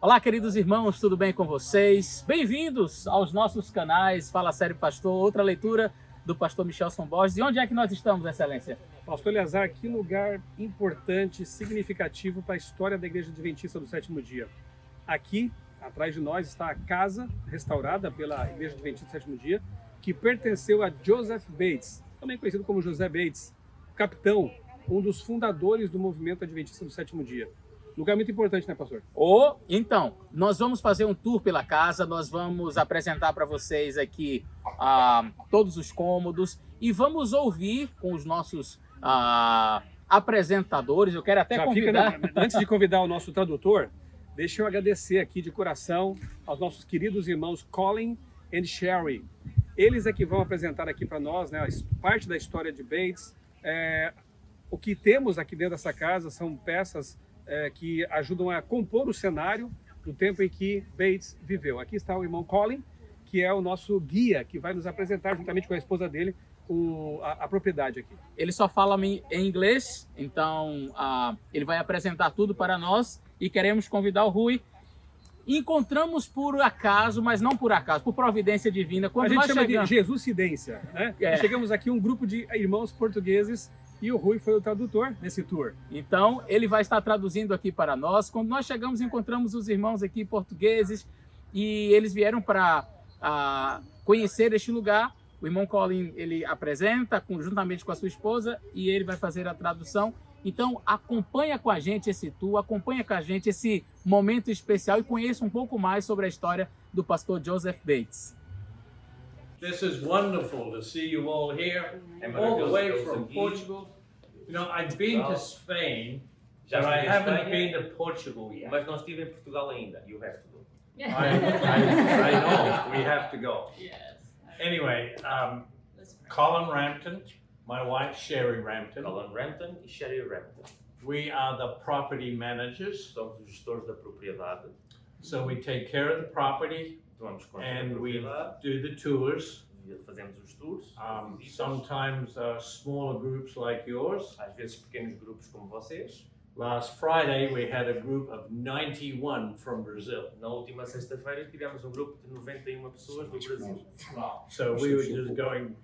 Olá, queridos irmãos, tudo bem com vocês? Bem-vindos aos nossos canais Fala Sério Pastor, outra leitura do pastor Michelson Borges. E onde é que nós estamos, Excelência? Pastor Eleazar, que lugar importante, significativo para a história da Igreja Adventista do Sétimo Dia. Aqui, atrás de nós, está a casa restaurada pela Igreja Adventista do Sétimo Dia, que pertenceu a Joseph Bates, também conhecido como José Bates, capitão, um dos fundadores do movimento Adventista do Sétimo Dia. Lugar muito importante, né, pastor? Então, nós vamos fazer um tour pela casa, nós vamos apresentar para vocês aqui todos os cômodos e vamos ouvir com os nossos apresentadores. Eu quero até convidar... Antes de convidar o nosso tradutor, deixa eu agradecer aqui de coração aos nossos queridos irmãos Colin e Sherry. Eles é que vão apresentar aqui para nós, né, parte da história de Bates. O que temos aqui dentro dessa casa são peças que ajudam a compor o cenário do tempo em que Bates viveu. Aqui está o irmão Colin, que é o nosso guia, que vai nos apresentar, juntamente com a esposa dele, a propriedade aqui. Ele só fala em inglês, então ele vai apresentar tudo para nós e queremos convidar o Rui. Encontramos por acaso, mas não por acaso, por providência divina. Quando a gente nós chama chegamos... de Jesucidência, né? Chegamos aqui um grupo de irmãos portugueses e o Rui foi o tradutor desse tour. Então, ele vai estar traduzindo aqui para nós. Quando nós chegamos, encontramos os irmãos aqui portugueses e eles vieram para conhecer este lugar. O irmão Colin, ele apresenta juntamente com a sua esposa e ele vai fazer a tradução. Então, acompanha com a gente esse tour, acompanha com a gente esse momento especial e conheça um pouco mais sobre a história do pastor Joseph Bates. This is wonderful to see you all here, all the way from Portugal. You know, I've been to Spain, but I haven't been to Portugal yet. Mas não estive em Portugal ainda. You have to go. I know, we have to go. Yes. Anyway, Colin Rampton, my wife Sherry Rampton. Colin Rampton e Sherry Rampton. We are the property managers, Somos os gestores da propriedade. so we take care of the property Tomamos conta da and we propriedade. do the tours. Fazemos os tours. visitas. Sometimes smaller groups like yours. Às vezes pequenos grupos como vocês. Last Friday we had a group of 91 from Brazil. Na última sexta-feira tivemos um grupo de 91 pessoas do Brasil. So we were just going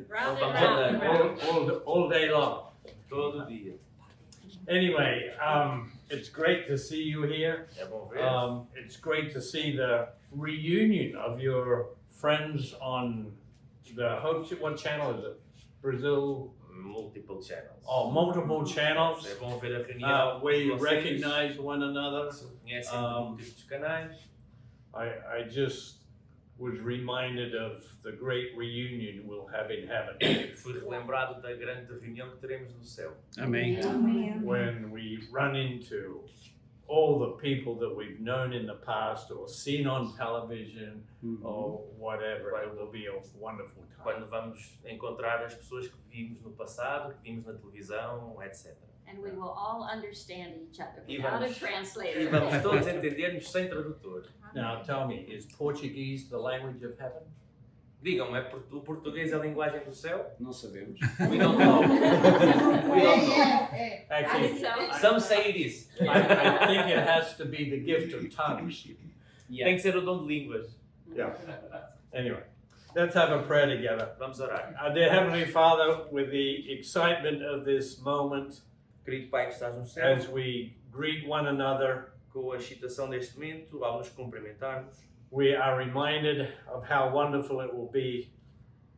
Round Vamos and round. andando all day long. todo dia. Anyway, it's great to see you here. É bom ver. It's great to see the reunion of your friends on the what channel is it? Brazil. Multiple channels. Oh, multiple channels. É bom ver a reunião. We de vocês. recognize one another. Se conhecem por múltiplos canais. I just was reminded of the great reunion we'll have in heaven Fui relembrado da grande reunião que teremos no céu. Amém. when we run into all the people that we've known in the past or seen on television or whatever. It will be a wonderful time. Quando vamos encontrar as pessoas que vimos no passado, que vimos na televisão, etc. And we will all understand each other E without a vamos- translator. E vamos todos entender-nos sem tradutor. Now tell me, is Portuguese the language of heaven? Digam-me, o português é a linguagem do céu? Não sabemos. We don't know. We don't know. Actually, So- Some say it is. I think it has to be the gift of tongues. Tem que ser o dom de línguas. Yeah. Anyway, let's have a prayer together. Vamos orar. Our dear Heavenly Father, with the excitement of this moment, Querido Pai que estás no céu, as we greet one another, com a excitação deste momento, ao nos cumprimentarmos, we are reminded of how wonderful it will be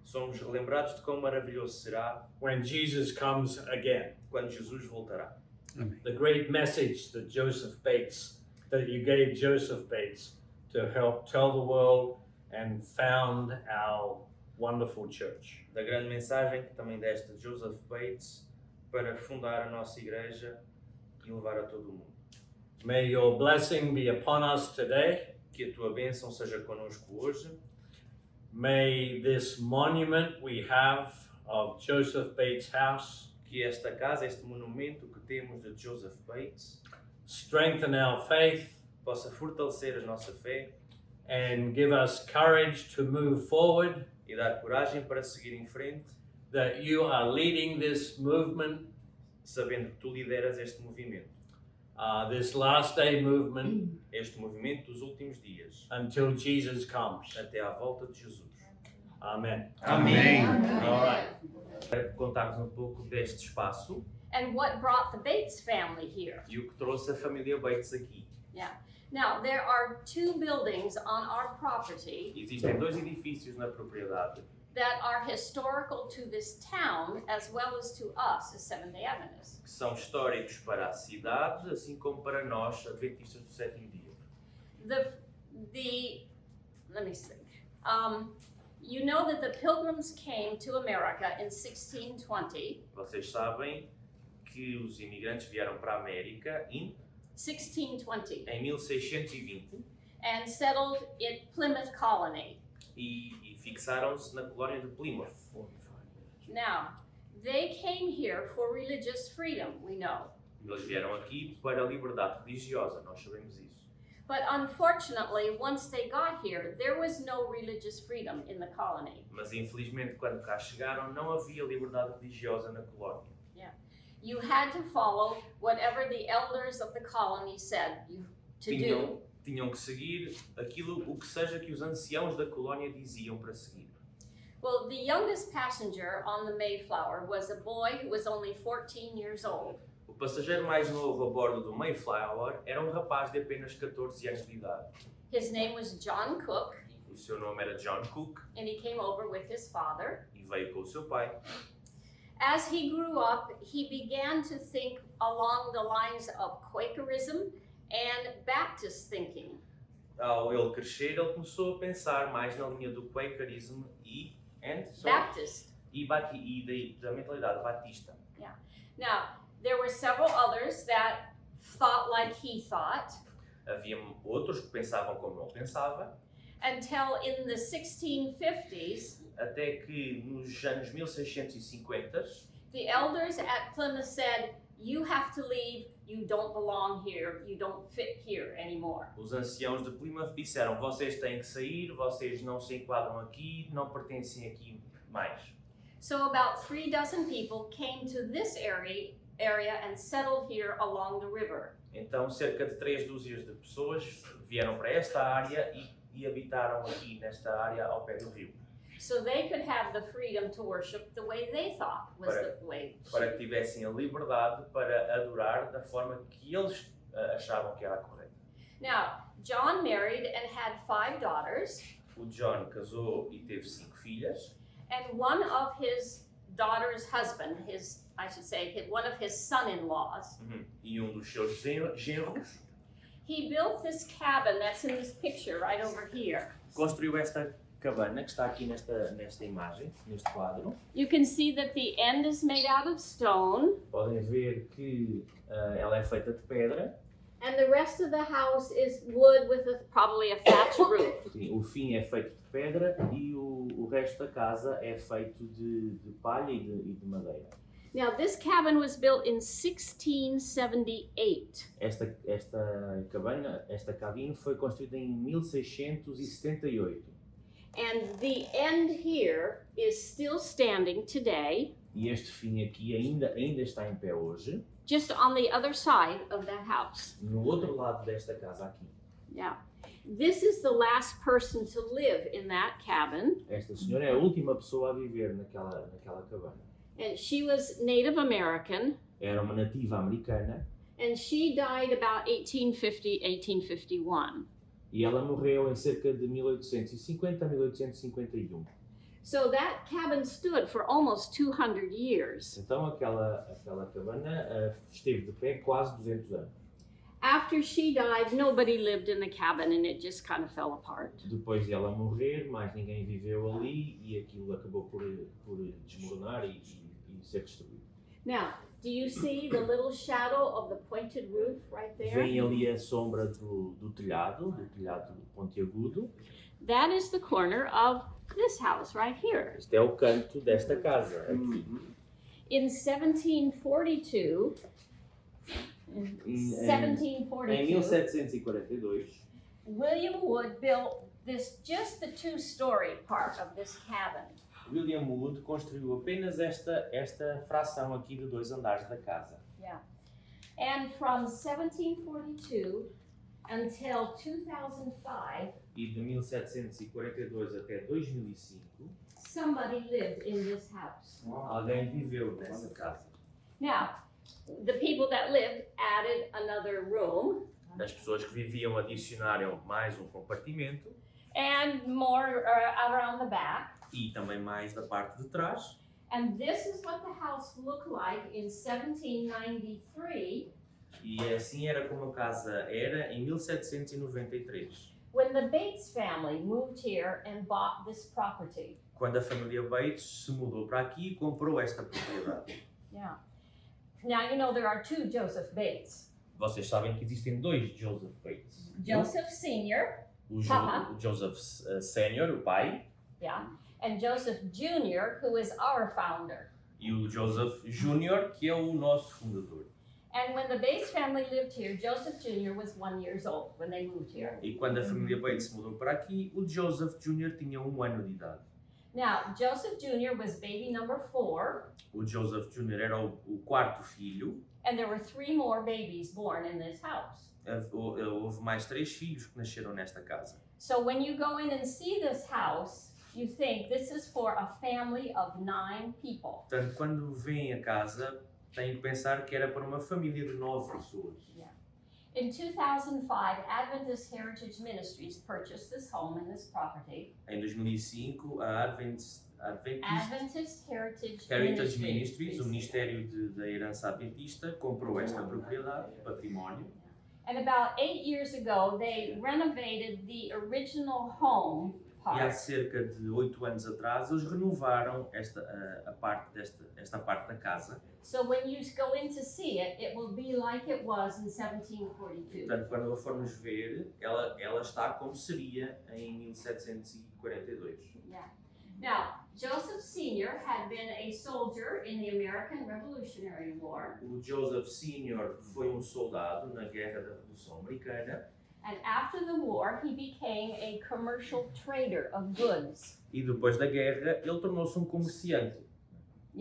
somos lembrados de quão maravilhoso será when Jesus comes again. quando Jesus voltará. The great message that you gave Joseph Bates to help tell the world and found our wonderful church. Da grande mensagem que também deste a Joseph Bates para fundar a nossa igreja e levar a todo o mundo. May your blessing be upon us today. Que a tua bênção seja connosco hoje. May this monument we have of Joseph Bates' house Que esta casa, este monumento que temos de Joseph Bates, strengthen our faith possa fortalecer a nossa fé and give us courage to move forward, e dar coragem para seguir em frente, that you are leading this movement sabendo que tu lideras este movimento. this last day movement este movimento dos últimos dias, until Jesus comes. até à volta de Jesus. Amen. Amém. All right. Para contarmos um pouco deste espaço And what brought the Bates family here. e o que trouxe a família Bates aqui. Now, there are 2 buildings on our property Existem 2 edifícios na propriedade that are historical to this town as well as to us as Seventh-day Adventists. que são históricos para a cidade, assim como para nós, adventistas do sétimo dia. Let me think. You know that the Pilgrims came to America in 1620. Vocês sabem que os imigrantes vieram para a América em 1620 1620 and settled in Plymouth Colony. e fixaram-se na colónia de Plymouth. Now, they came here for religious freedom, we know. Eles vieram aqui para a liberdade religiosa, nós sabemos isso. But unfortunately, once they got here, there was no religious freedom in the colony. Mas infelizmente, quando cá chegaram, não havia liberdade religiosa na colónia. You had to follow whatever the elders of the colony said to do. Tinham que seguir o que seja que os anciãos da colónia diziam para seguir. Well, the youngest passenger on the Mayflower was a boy who was only 14 years old. O passageiro mais novo a bordo do Mayflower era um rapaz de apenas 14 anos de idade. His name was John Cook, O seu nome era John Cook and he came over with his father. e veio com o seu pai. As he grew up, he began to think along the lines of Quakerism and Baptist thinking. Ao ele crescer, ele começou a pensar mais na linha do Quakerismo e Baptist. da mentalidade batista. Now, there were several others that thought like he thought Havia outros que pensavam como ele pensava, until in the 1650s, até que nos anos 1650 the elders at Plymouth said, "You have to leave, you don't belong here, you don't fit here anymore." os anciãos de Plymouth disseram: vocês têm que sair, vocês não se enquadram aqui, não pertencem aqui mais. So about 3 dozen people came to this area and settled here along the river. Então cerca de 3 dúzias de pessoas vieram para esta área e habitaram aqui nesta área ao pé do rio, So they could have the freedom to worship the way they thought was the way. para que tivessem a liberdade para adorar da forma que eles achavam que era correta. Now, John married and had 5 daughters, O John casou e teve 5 filhas, and one of his daughter's husband, one of his son-in-laws, e um dos seus genros he built this cabin that's in this picture right over here. construiu esta cabana que está aqui nesta imagem, neste quadro. You can see that the end is made out of stone, Podem ver que ela é feita de pedra. and the rest of the house is wood with probably a thatch roof. Sim, o fim é feito de pedra e o resto da casa é feito de palha e de madeira. Now, this cabin was built in 1678. Esta cabine foi construída em 1678 And the end here is still standing today, e este fim aqui ainda está em pé hoje, just on the other side of that house. no outro lado desta casa aqui. Yeah. This is the last person to live in that cabin, Esta senhora é a última pessoa a viver naquela cabana. and she was Native American, Era uma nativa americana and she died about 1850, 1851. e ela morreu em cerca de 1850 a 1851. So that cabin stood for almost 200 years. Então aquela cabana esteve de pé quase 200 anos. After she died, nobody lived in the cabin, and it just kind of fell apart. Depois de ela morrer, mais ninguém viveu ali e aquilo acabou por desmoronar e ser destruído. Now, do you see the little shadow of the pointed roof right there? Vem ali a sombra do telhado pontiagudo. That is the corner of this house right here. Este é o canto desta casa aqui. In 1742, Em 1742, 1742, William Wood built just the 2-story part of this cabin. William Wood construiu apenas esta fração aqui de 2 andares da casa. And from 1742 until 2005, E de 1742 até 2005, somebody lived in this house. alguém viveu nessa casa. Now, the people that lived added another room As pessoas que viviam adicionaram mais um compartimento and more around the back. e também mais da parte de trás. And this is what the house looked like in 1793 E assim era como a casa era em 1793, when the Bates family moved here and bought this property. quando a família Bates se mudou para aqui e comprou esta propriedade. Yeah. Now you know there are two Joseph Bates. Vocês sabem que existem dois Joseph Bates. Joseph Sr., O Papa. Joseph Senior, o pai, yeah, and Joseph Jr., who is our founder. e o Joseph Júnior, que é o nosso fundador. And when the Bates family lived here, Joseph Jr. was 1 year old when they moved here. E quando a família Bates se mudou para aqui, o Joseph Júnior tinha 1 ano de idade. Now, Joseph Jr. was baby number 4, O Joseph Júnior era o quarto filho. and there were 3 more babies born in this house. Houve mais 3 filhos que nasceram nesta casa. So when you go in and see this house, you think this is for a family of 9 people. Portanto, quando vêm a casa, têm que pensar que era para uma família de 9 pessoas. In 2005, Adventist Heritage Ministries purchased this home and this property. Em 2005, a Adventist Heritage Heritage Ministries, o Ministério da Herança Adventista, comprou esta propriedade, património. And about 8 years ago, they renovated the original home E há part. cerca de 8 anos atrás, eles renovaram esta parte da casa. So when you go in to see it, it will be like it was in 1742. Portanto, quando a formos ver, ela está como seria em 1742. Yeah. Now, Joseph Sr. had been a soldier in the American Revolutionary War, O Joseph Sr. foi um soldado na Guerra da Revolução Americana and after the war, he became a commercial trader of goods. e depois da guerra ele tornou-se um comerciante de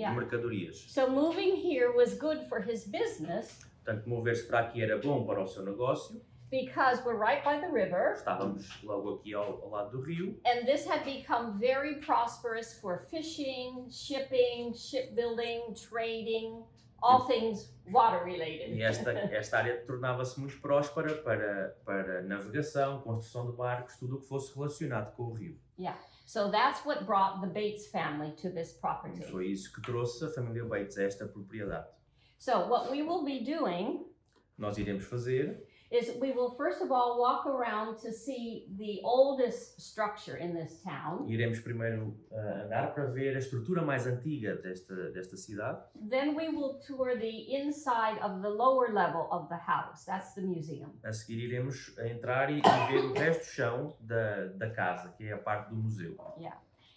Yeah. mercadorias. So moving here was good for his business Portanto, mover-se para aqui era bom para o seu negócio. because we're right by the river, Estávamos logo aqui ao lado do rio and this had become very prosperous for fishing, shipping, shipbuilding, trading, all things water related. e esta área tornava-se muito próspera para navegação, construção de barcos, tudo o que fosse relacionado com o rio. So that's what brought the Bates family to this E property. foi isso que trouxe a família Bates a esta propriedade. So what we will be doing Nós iremos fazer, is we will first of all walk around to see the oldest structure in this town. iremos primeiro andar para ver a estrutura mais antiga desta cidade. Then we will tour the inside of the lower level of the house. That's the museum. A seguir iremos entrar e ver o resto do chão da casa, que é a parte do museu.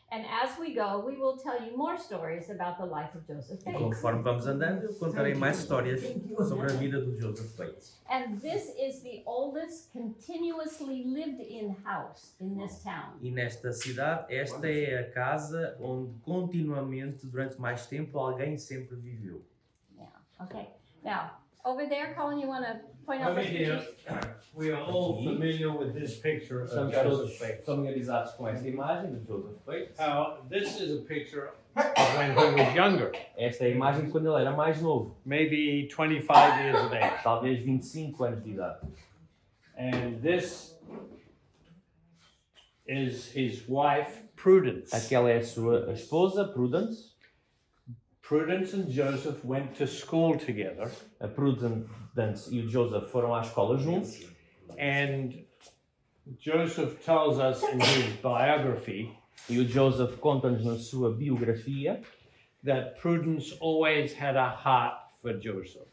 And as we go, we will tell you more stories about the life of Joseph E Bates. conforme vamos andando, eu contarei mais histórias sobre a vida do Joseph Bates. And this is the oldest continuously lived in house in this town. E nesta cidade, esta é a casa onde continuamente, durante mais tempo, alguém sempre viveu. Okay. Now, over there, Colin, you want to point out Over the here, pictures? we are all familiar with this picture of Joseph Bates. familiarizados com esta imagem de Joseph Bates. Now, this is a picture of when he was younger, Esta é a imagem de quando ele era mais novo, maybe 25 years of age. talvez 25 anos de idade. And this is his wife, Prudence. Aquela é a sua esposa, Prudence. Prudence and Joseph went to school together, A Prudence e o Joseph foram à escola juntos. and Joseph tells us in his biography E o Joseph conta-nos na sua biografia that Prudence always had a heart for Joseph.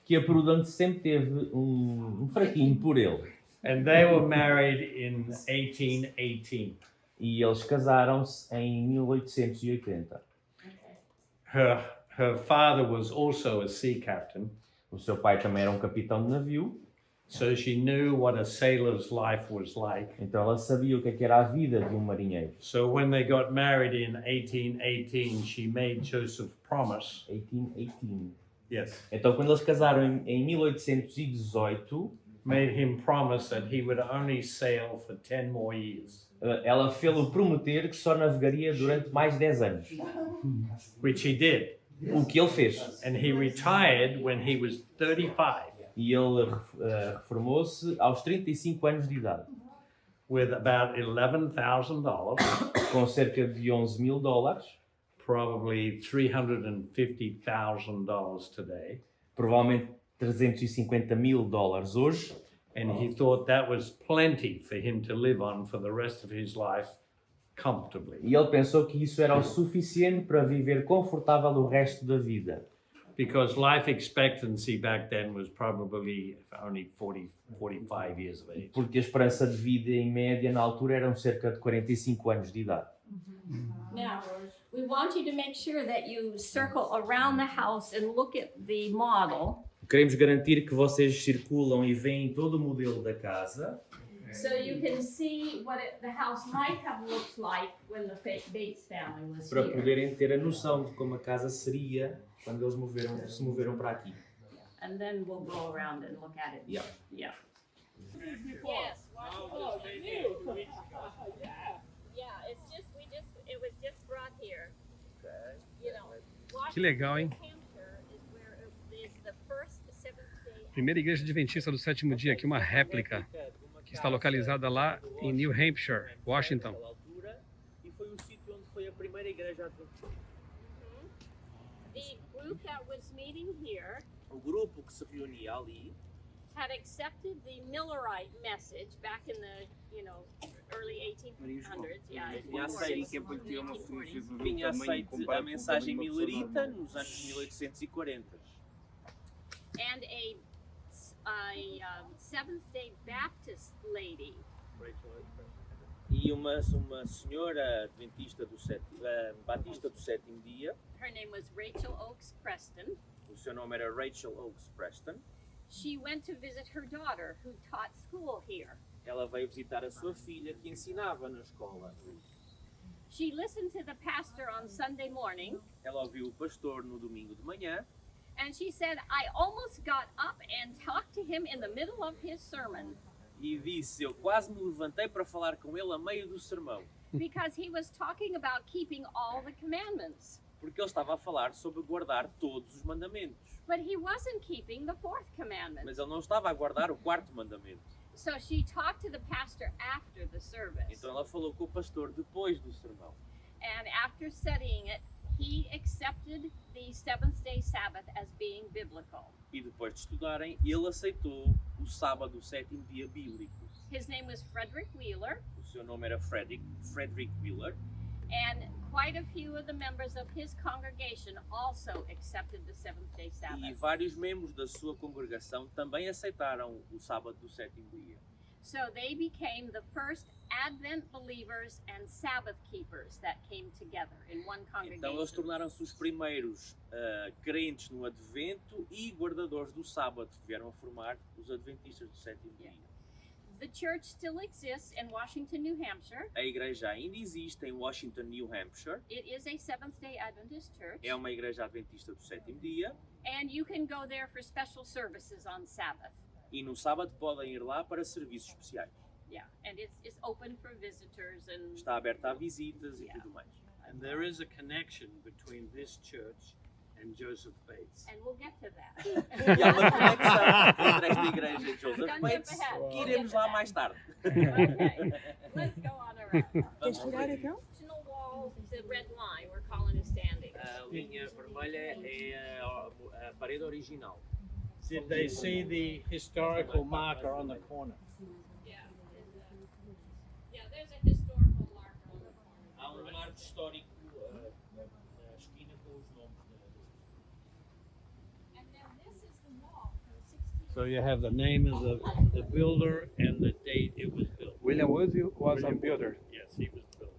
que a Prudence sempre teve um fraquinho por ele. And they were married in 1818. E eles casaram-se em 1880. Her father was also a sea captain, O seu pai também era um capitão de navio, so she knew what a sailor's life was like. então ela sabia o que era a vida de um marinheiro. So when they got married in 1818, she made Joseph promise 1818. Yes. Então, quando eles casaram em 1818, Made him promise that he would only sail for 10 more years, ela fez-o prometer que só navegaria durante mais 10 anos. which he did. O que ele fez. And he retired when he was 35 E ele reformou-se aos 35 anos de idade, with about $11,000, com cerca de $11.000, probably $350,000 today. provavelmente $350.000 hoje. And he thought that was plenty for him to live on for the rest of his life comfortably. E ele pensou que isso era o suficiente para viver confortável o resto da vida. Because life expectancy back then was probably only 45 years of age. Porque a esperança de vida em média na altura eram cerca de 45 anos de idade. Now, we want you to make sure that you circle around the house and look at the model Queremos garantir que vocês circulam e veem todo o modelo da casa so you can see what the house might have looked like when the Bates family was para here. poderem ter a noção de como a casa seria quando eles se moveram para aqui. And then we'll go around and look at it. Yeah. Yeah. Yes. Oh, yeah, it was just brought here. You know, Que legal, hein? Hampshire is where is the first Seventh-day Primeira igreja adventista do sétimo dia, aqui uma réplica que está localizada lá em New Hampshire, Washington. E foi o sítio onde foi a primeira igreja adventista. The group that was meeting here O grupo que se reunia ali had accepted the Millerite message back in the, early 1800s. Yeah, Tinha aceito que tinha uma tinha aceito a mensagem millerita nos anos 1840. And a Seventh-day Baptist lady E uma senhora adventista batista do sétimo dia, her name was Rachel Oakes Preston. o seu nome era Rachel Oakes Preston. She went to visit her daughter who taught school here. Ela veio visitar a sua filha que ensinava na escola. She listened to the pastor on Sunday morning Ela ouviu o pastor no domingo de manhã and she said, I almost got up and talked to him in the middle of his sermon e disse: eu quase me levantei para falar com ele a meio do sermão, because he was talking about keeping all the commandments. porque ele estava a falar sobre guardar todos os mandamentos. But he wasn't keeping the fourth commandment. Mas ele não estava a guardar o quarto mandamento. So she talked to the pastor after the service. Então ela falou com o pastor depois do sermão. And after studying it, he accepted the seventh-day Sabbath as being biblical. E depois de estudarem, ele aceitou o sábado, o sétimo dia bíblico. His name was Frederick Wheeler, O seu nome era Frederick Wheeler. and quite a few of the members of his congregation also accepted the seventh-day E Sabbath. vários membros da sua congregação também aceitaram o sábado do sétimo dia. So they became the first Advent believers and Sabbath keepers that came together in one Então eles congregation. tornaram-se os primeiros crentes no Advento e guardadores do sábado, que vieram a formar os Adventistas do sétimo dia. The church still exists in Washington, New Hampshire. A igreja ainda existe em Washington, New Hampshire. It is a Seventh-day Adventist church. É uma igreja adventista do sétimo dia. And you can go there for special services on Sabbath. E no sábado podem ir lá para serviços especiais. Yeah, and it's open for visitors and Está aberta a visitas e tudo mais. And there is a connection between this church and Joseph Bates. we'll get to that. E há uma conexão entre esta igreja e Joseph Don't Bates, skip ahead. que iremos lá mais tarde. Okay, let's go on around. Vamos lá. Original wall, the red line where Colin is standing. A linha vermelha é a parede original. Did they see the historical marker on the corner? Yeah, there's a historical marker on the corner. Há marco histórico na esquina com os nomes And then this is the wall from 16. So you have the name of the builder and the date it was built. William Wood was a builder. Yes, he was the builder.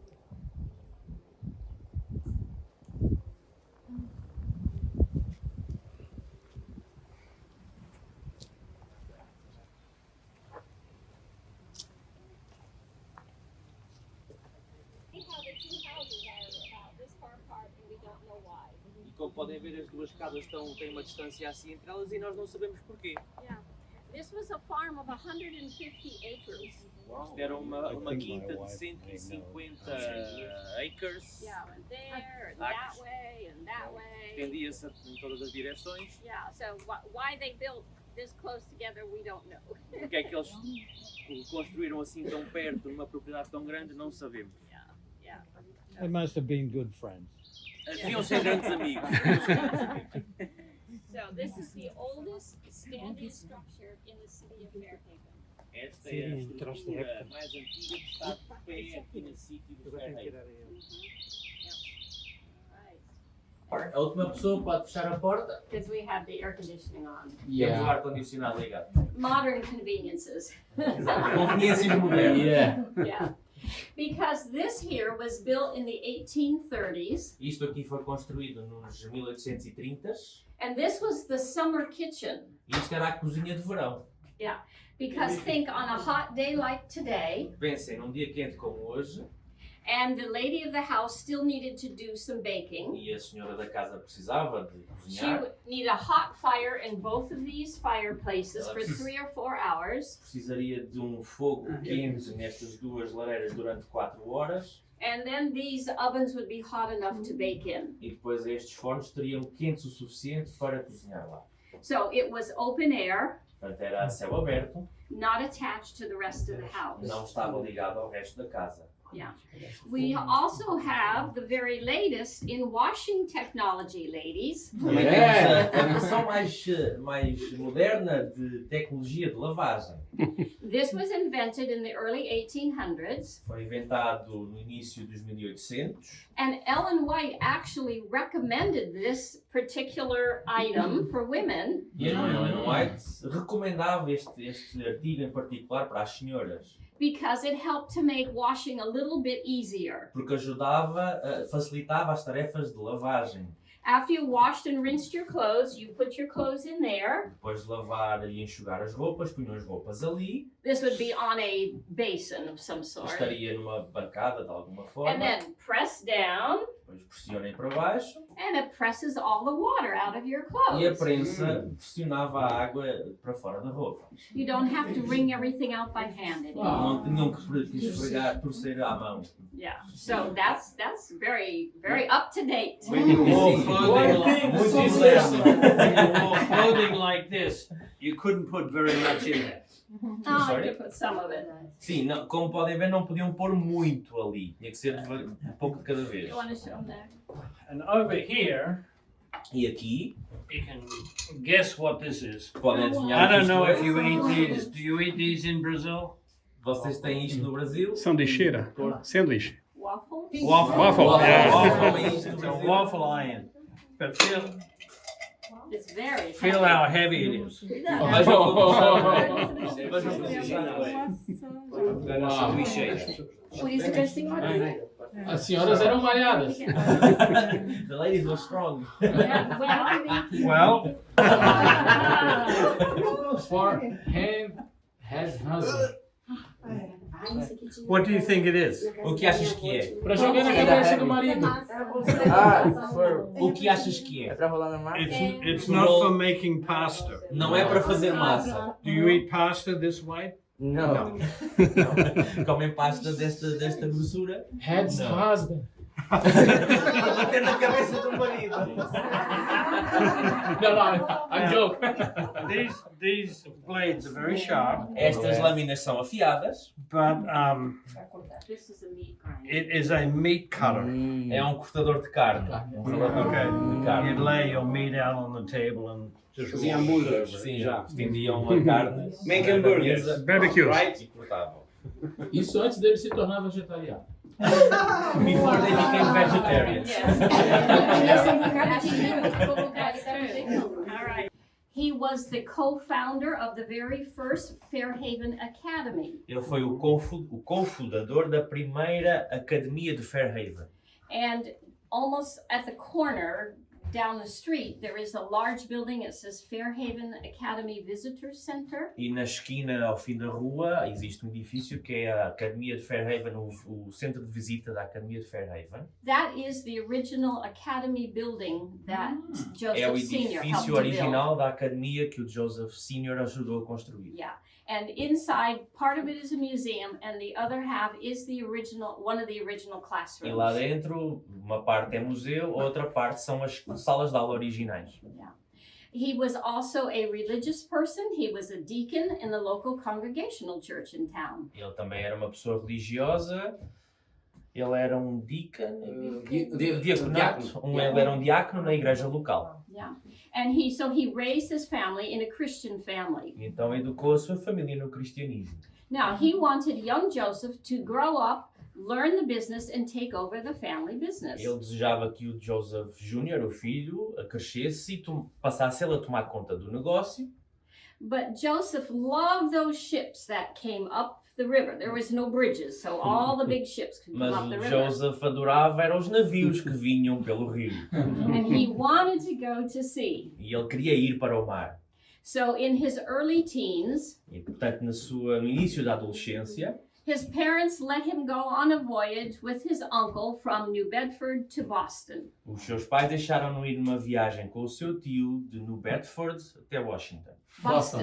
See how the two houses are about this far apart and we don't know why. E Como podem ver, as duas casas têm uma distância assim entre elas e nós não sabemos porquê. Yeah. This was a farm of 150 acres. Isto era uma quinta de 150 acres. Yeah, and there, and that way, and that way. Estendia-se em todas as direções. Yeah, so why they built this close together, we don't know. Porque é que eles construíram assim tão perto, numa propriedade tão grande, não sabemos. Yeah. They must have been good friends. Deviam ser grandes amigos. So this is the oldest standing structure in the city of Fairhaven. Esta é a estrutura mais antiga que está de pé aqui no sítio de Fairhaven. Right. A última pessoa pode fechar a porta. Because we have the air conditioning on. Temos o ar-condicionado ligado. Modern conveniences. Conveniências modernas. Yeah. Because this here was built in the 1830s, Isto aqui foi construído nos 1830s. and this was the summer kitchen. E isto era a cozinha de verão. Because think on a hot day like today, Pensem, num dia quente como hoje, and the lady of the house still needed to do some baking. e a senhora da casa precisava de She cozinhar, would need a hot fire in both of these fireplaces for 3 or 4 hours. precisaria de um fogo quente nestas duas lareiras durante 4 horas, And then these ovens would be hot enough to bake in. e depois estes fornos estariam quentes o suficiente para cozinhar lá. So it was open air, Portanto, era a céu aberto, not attached to the rest of the house. não estava ligado ao resto da casa. We also have the very latest in washing technology, ladies. Também temos a versão mais moderna de tecnologia de lavagem. This was invented in the early 1800s, Foi inventado no início dos 1800 and Ellen White actually recommended this particular item for women e a Ellen White recomendava este artigo em particular para as senhoras, because it helped to make washing a little bit easier. porque facilitava as tarefas de lavagem. After you washed and rinsed your clothes, you put your clothes in there. Depois de lavar e enxugar as roupas, punham as roupas ali, This would be on a basin of some sort. estaria numa bancada de alguma And forma, then press down, depois pressionem para baixo and it presses all the water out of your e a clothes. prensa pressionava a água para fora da roupa. You don't have to wring everything out by hand anymore. Não tinham que esfregar, torcer à mão. Yeah, so that's very, very up to date. When you wore clothing like this, you couldn't put very much in there. I could put some of it. Sim, não, como podem ver, não podiam pôr muito ali. Tinha que ser um pouco de cada vez. You want to show them that? And over here, E aqui, you can guess what this is. podem adivinhar I o que don't isto know é. if you eat these. Do you eat these in Brazil? Vocês têm isto no Brasil? Sanduicheira. Sanduíche. Waffle? Waffle. Waffle. Yeah. É isto no It's a Brasil. waffle iron. But It's very feel heavy. how heavy it is. Vejam como Uau. sanduíche. Por isso que as senhoras. As senhoras eram malhadas. The ladies were strong. Yeah, Well, For hand has husband. what do you think it is? O que achas que é? Para jogar na cabeça do marido. O que achas que é? Pra rolar na massa? It's not for making pasta. Não é para fazer massa. Do you eat pasta this white? Não. Comem pasta desta grossura. Has husband. Para bater na cabeça do marido. No, I'm joking. These blades are very sharp, Estas lâminas são afiadas. but This is a meat grinder. it is a meat cutter. É um cortador de carne. Um cortador Okay. de carne. You'd lay your meat out on the table and just Fazia roll it hambúrgueres. over. Sim, já estendiam a carne. Make na hambúrgueres. mesa, Barbecues. right, e cortavam. Isso antes dele se tornar vegetariano. Before they became vegetarians. All right. He was the co-founder of the very first Fairhaven Academy. Ele foi o cofundador da primeira Academia de Fairhaven. And almost at the corner, down the street, there is a large building. It says Fairhaven Academy Visitor Center. E na esquina, ao fim da rua, existe um edifício que é a Academia de Fairhaven, o centro de visita da Academia de Fairhaven. That is the original academy building that É o Joseph Sr. helped edifício to build. original da academia que o Joseph Sr. ajudou a construir. Yeah, and inside, part of it is a museum, and the other half is the original, one of the original E lá classrooms. dentro, uma parte é museu, outra parte são as salas de aula originais. He was also a religious person. He was a deacon in the local congregational church in town. Ele também era uma pessoa religiosa. Ele era um deacon, diaconato. Ele era um diácono na igreja local. Yeah, and he raised his family in a Christian family. Então educou a sua família no cristianismo. Now, he wanted young Joseph to grow up, learn the business, and take over the family business. Ele desejava que o Joseph Jr., o filho, crescesse e passasse ele a tomar conta do negócio. But Joseph loved those ships that came up the river. There was no bridges, so all the big ships could come Mas up the o river. Joseph adorava eram os navios que vinham pelo rio. And he wanted to go to sea. E ele queria ir para o mar. So in his early teens, E, portanto, no início da adolescência, his parents let him go on a voyage with his uncle from New Bedford to Boston. os seus pais deixaram-no ir numa viagem com o seu tio de New Bedford até Washington. Boston.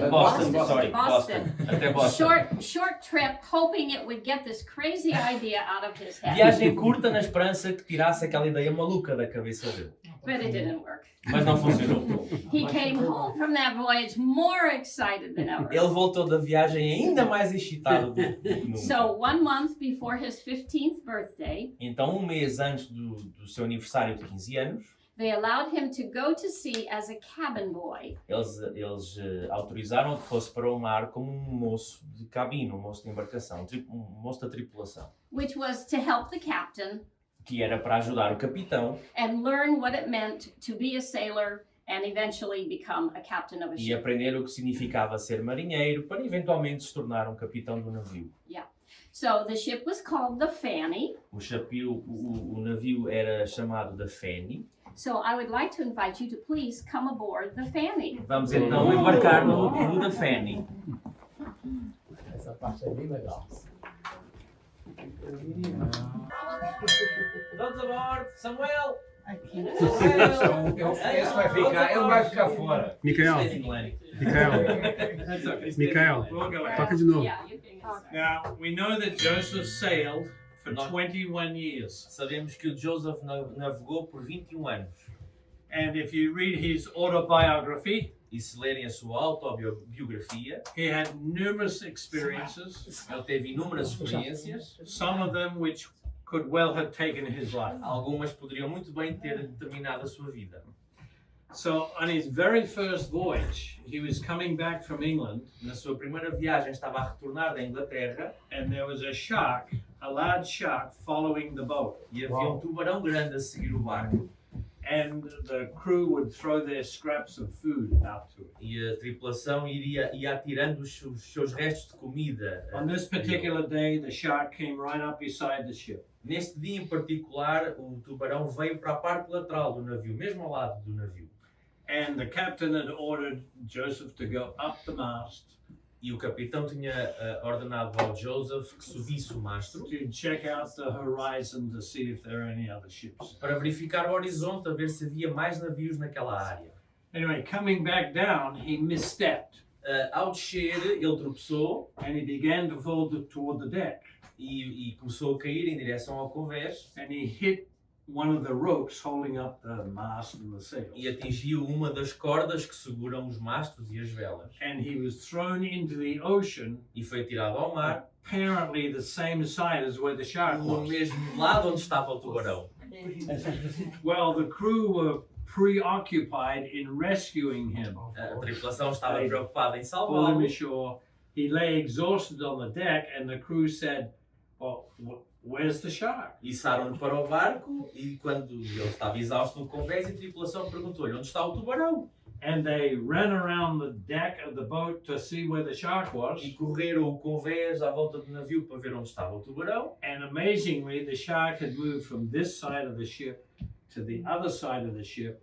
Até Boston. Short trip, hoping it would get this crazy idea out of his head. Viagem curta na esperança que tirasse aquela ideia maluca da cabeça dele. But it didn't work. Mas não funcionou. He came home from that voyage more excited than ever. Ele voltou da viagem ainda mais excitado do que nunca. So 1 month before his 15th birthday, Então, um mês antes do seu aniversário de 15 anos, they allowed him to go to sea as a cabin boy. eles autorizaram que fosse para o mar como um moço de cabine, um moço de embarcação, um moço da tripulação, Which was to help the captain que era para ajudar o capitão and learn what it meant to be a sailor and eventually become a captain of a e ship. aprender o que significava ser marinheiro para eventualmente se tornar um capitão do navio. So the ship was called the Fanny. O navio era chamado da Fanny. So I would like to invite you to please come aboard the Fanny. Vamos então embarcar no da Fanny. Essa parte é bem legal. Todos a bordo, Samuel! Esse vai ficar fora. Micael, toca de novo. Yeah, you can. Now, we know that Joseph sailed for 21 years. Sabemos que o Joseph navegou por 21 anos. And if you read his autobiography, E se lerem a sua autobiografia, he had numerous experiences, ele teve inúmeras experiências, some of them which could well have taken his life. algumas poderiam muito bem ter determinado a sua vida. So, on his very first voyage, he was coming back from England, Na sua primeira viagem estava a retornar da Inglaterra and there was a large shark following the boat. e havia um tubarão grande a seguir o barco. And the crew would throw their scraps of food out to it. E a tripulação ia atirando os seus restos de comida. On this particular day, the shark came right up beside the ship. Neste dia em particular, o tubarão veio para a parte lateral do navio, mesmo ao lado do navio. And the captain had ordered Joseph to go up the mast E o capitão tinha ordenado ao Joseph que subisse o mastro to check out the horizon to see if there are any other ships. para verificar o horizonte, a ver se havia mais navios naquela área. Anyway, coming back down, he misstepped Ao descer, ele tropeçou and he began to fall toward the deck. e começou a cair em direção ao convés And he hit one of the ropes holding up the mast and the sails. e atingiu uma das cordas que seguram os mastros e as velas. And he was thrown into the ocean, E foi tirado ao mar, apparently the same side as where the shark no was. mesmo lado onde estava o tubarão. Well, the crew were preoccupied in rescuing him. A tripulação estava preocupada em Pulled him salvá-lo. ashore. He lay exhausted on the deck, and the crew said, "Well, where's the shark?" Içaram-no para o barco e quando ele estava exausto no convés, a tripulação perguntou-lhe onde está o tubarão. And they ran around the deck of the boat to see where the shark was. E correram o convés à volta do navio para ver onde estava o tubarão. And amazingly, the shark had moved from this side of the ship to the other side of the ship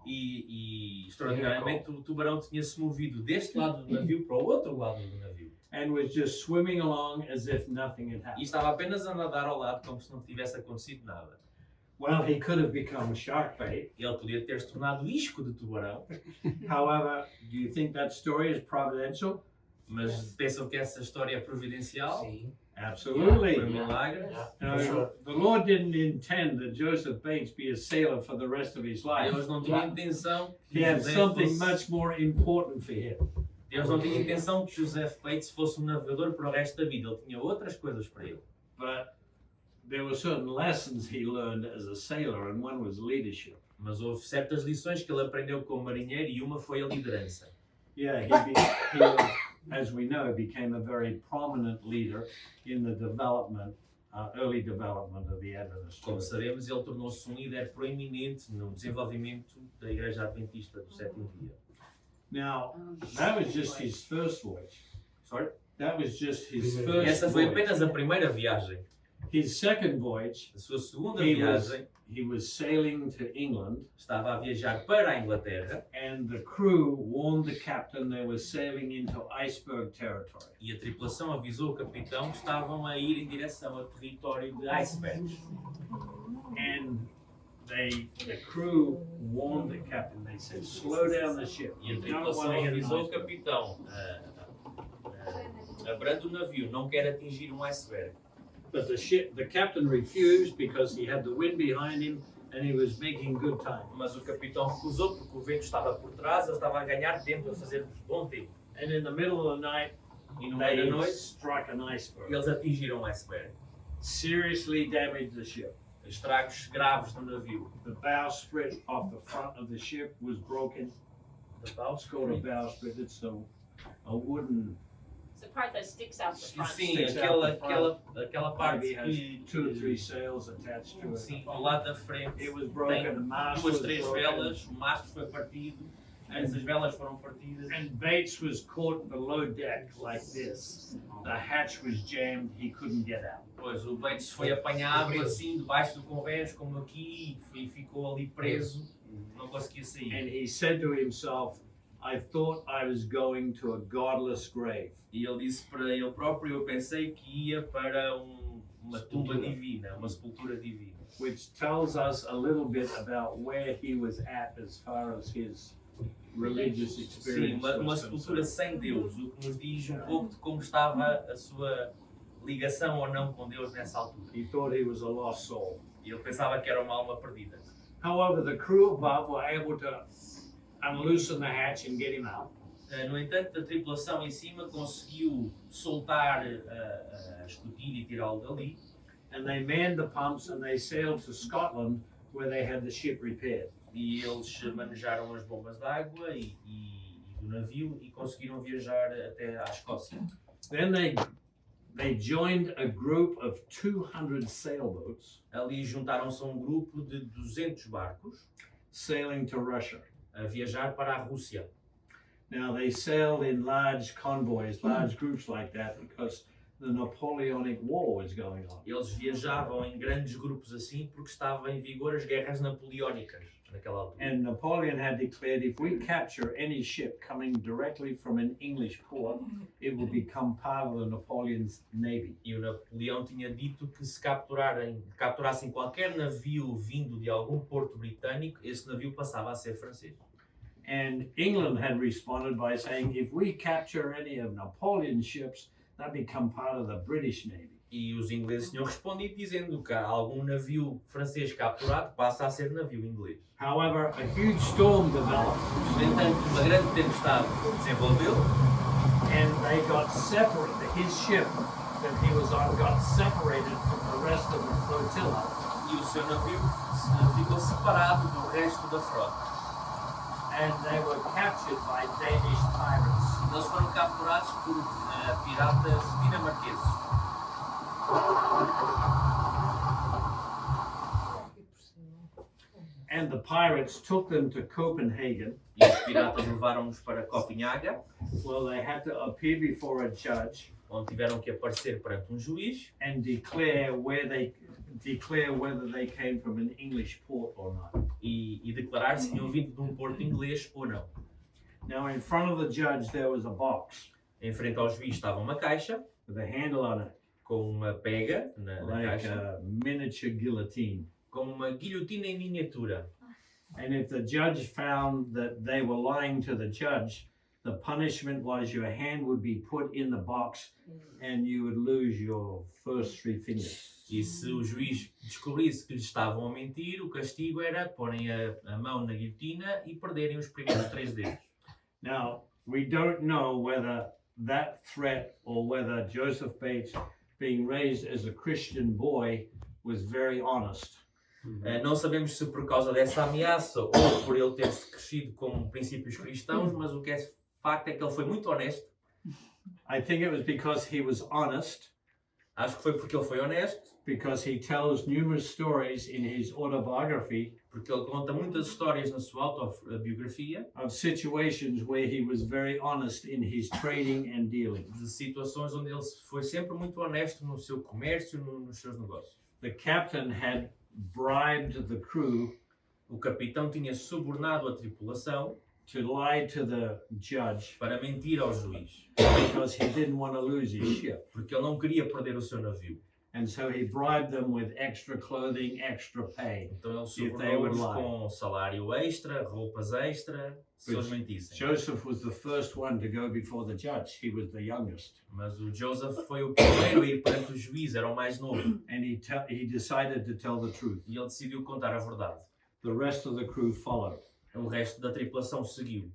E extraordinariamente o tubarão tinha-se movido deste lado do navio para o outro lado do navio. And was just swimming along as if nothing had E happened. estava apenas a nadar ao lado como se não tivesse acontecido nada. Well, he could have become shark bait. Ele podia ter se tornado isco de tubarão, However, do you think that story is providential? mas pensam que essa história é providencial? Sim. Foi um Absolutely. milagre. No, the Lord didn't intend that Joseph Bates be a sailor for the rest of his life. Deus não tinha intenção que He had José something fosse... much more important for him. Deus não tinha intenção que Joseph Bates fosse um navegador para o resto da vida. Ele tinha outras coisas para ele. But there were certain lessons he learned as a sailor, and one was leadership. Mas houve certas lições que ele aprendeu como marinheiro e uma foi a liderança. Yeah, as we know, became a very prominent leader in the development, early development of the Adventist Como Church. sabemos, ele tornou-se um líder proeminente no desenvolvimento da Igreja Adventista do Sétimo Dia. Now, that was just his first voyage. Sorry? That was just his E first essa foi voyage. apenas a primeira viagem. His second voyage, A sua segunda he viagem was sailing to England, estava a viajar para a Inglaterra and the crew warned the captain they were sailing into iceberg territory. e a tripulação avisou o capitão que estavam a ir em direção a território de icebergs. And the crew warned the captain. They said, "Slow down the ship. E a You don't tripulação want to hit an avisou o iceberg." capitão, abrando o navio, não quer atingir um iceberg. But the captain refused because he had the wind behind him and he was making good time. Mas o capitão recusou porque o vento estava por trás, ele estava a ganhar tempo, a fazer bom tempo. And in the middle of the night, E no meio da they noite, struck an iceberg. eles atingiram um iceberg. Seriously damaged the ship. Estragos graves no navio. The bowsprit off the front of the ship was broken. The It's called a bowsprit. It's a wooden, It's the part that sticks out the front. Sim, Sticks aquela, out the front. aquela parte maybe has que... 2 or 3 sails attached to it. Sim, ao lado da frente It was broken. The tem mast duas, was três broken. velas, o mastro foi partido, essas velas foram partidas. And Bates was caught below deck like this. The hatch was jammed. He couldn't get out. Pois, o Bates foi apanhado assim, debaixo do convés, como aqui, e ficou ali preso, não conseguia And sair. he said to himself, "I thought I was going to a godless grave." E ele disse para ele próprio, eu pensei que ia para uma tumba divina, uma sepultura divina. Which tells us a little bit about where he was at as far as his religious Sim, experience uma was sepultura concerned. sem Deus, o que nos diz um pouco de como estava a sua ligação ou não com Deus nessa altura. He thought he was a lost soul. E ele pensava que era uma alma perdida. However, the crew above were able to unloosen the hatch and get him out. No entanto, a tripulação em cima conseguiu soltar a escotilha e tirá-lo dali. And they manned the pumps and they sailed to Scotland where they had the ship repaired. E eles manejaram as bombas de água e do navio e conseguiram viajar até à Escócia. Then they joined a group of 200 sailboats Ali juntaram-se a um grupo de 200 barcos sailing to Russia. a viajar para a Rússia. Now they sailed in large convoys, large groups like that because the Napoleonic War was going on. Eles viajavam em grandes grupos assim porque estavam em vigor as guerras napoleónicas naquela altura. And Napoleon had declared if we capture any ship coming directly from an English port, it will become part of the Napoleon's navy. E o Napoleão tinha dito que se capturassem qualquer navio vindo de algum porto britânico, esse navio passava a ser francês. And England had responded by saying if we capture any of Napoleon's ships, that become part of the British navy. E os ingleses tinham respondido dizendo que algum navio francês capturado passa a ser navio inglês. However, a huge storm developed No entanto, uma grande tempestade se desenvolveu and they got separated. His ship that he was on got separated from the rest of the flotilla. e o seu navio ficou separado do resto da frota. And they were captured by Danish pirates. Eles foram capturados por piratas dinamarqueses. And the pirates took them to Copenhagen. E os piratas levaram-nos para Copenhaga, Well, they had to appear before a judge onde tiveram que aparecer perante um juiz and declare where declare whether they came from an English port or not. E declarar se tinham vindo de um porto inglês ou não. Now, in front of the judge, there was a box Em frente ao juiz estava uma caixa with a handle on it, com uma pega na like caixa, a miniature guillotine. com uma guilhotina em miniatura. And if the judge found that they were lying to the judge, the punishment was your hand would be put in the box and you would lose your first 3 fingers. E se o juiz descobrisse que lhes estavam a mentir, o castigo era porem a mão na guilhotina e perderem os primeiros 3 dedos. Now, we don't know whether that threat or whether Joseph Bates, being raised as a Christian boy, was very honest. Não sabemos se por causa dessa ameaça ou por ele ter crescido com princípios cristãos, mas o que é facto é que ele foi muito honesto. I think it was because he was honest, Acho que foi porque ele foi honesto, because he tells numerous stories in his autobiography porque ele conta muitas histórias na sua autobiografia of situations where he was very honest in his trading and dealing. de situações onde ele foi sempre muito honesto no seu comércio, nos seus negócios. The captain had bribed the crew O capitão tinha subornado a tripulação to lie to the judge para mentir ao juiz, because he didn't want to lose his ship. porque ele não queria perder o seu navio. And so he bribed them with extra clothing, extra pay. Então ele If they would subornou-os lie. com salário extra, roupas extra, se eles mentissem. Joseph was the first one to go before the judge. He was the youngest. Mas o Joseph foi o primeiro a ir perante o juiz, era o mais novo. And he decided to tell the truth. E ele decidiu contar a verdade. The rest of the crew followed. O resto da tripulação seguiu.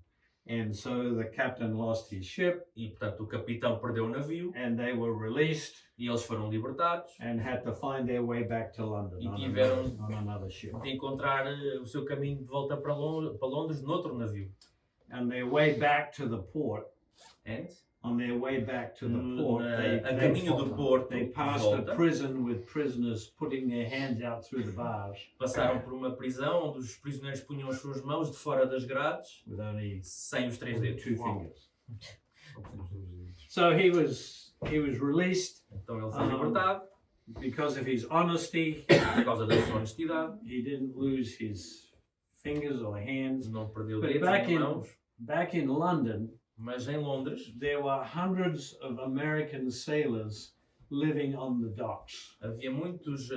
And so the captain lost his ship E, portanto, o capitão perdeu o navio and they were released e eles foram libertados and had to find their way back to London E on tiveram- on another ship. de encontrar o seu caminho de volta para Londres noutro navio. On their way back to the port, And, on their way back to the port, a caminho do porto they de passed a volta, prison with prisoners putting their hands out through the bars passaram por uma prisão onde os prisioneiros punham as suas mãos de fora das grades with only sem os 3 dedos. 2 fingers. So he was released Então ele foi libertado because of his honesty. por causa da sua honestidade, He didn't lose his fingers or hands. não perdeu But dedos nem mãos. back in London, Mas em Londres there were hundreds of American sailors living on the docks havia muitos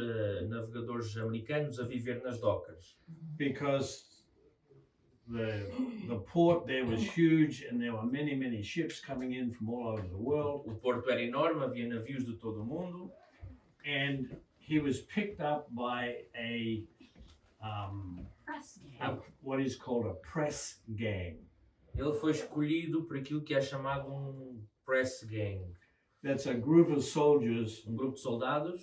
navegadores americanos a viver nas docas, because the port there was huge and there were many ships coming in from all over the world. o porto era enorme, havia navios de todo o mundo, And he was picked up by what is called a press gang. ele foi escolhido por aquilo que é chamado press gang, That's a group of soldiers grupo de soldados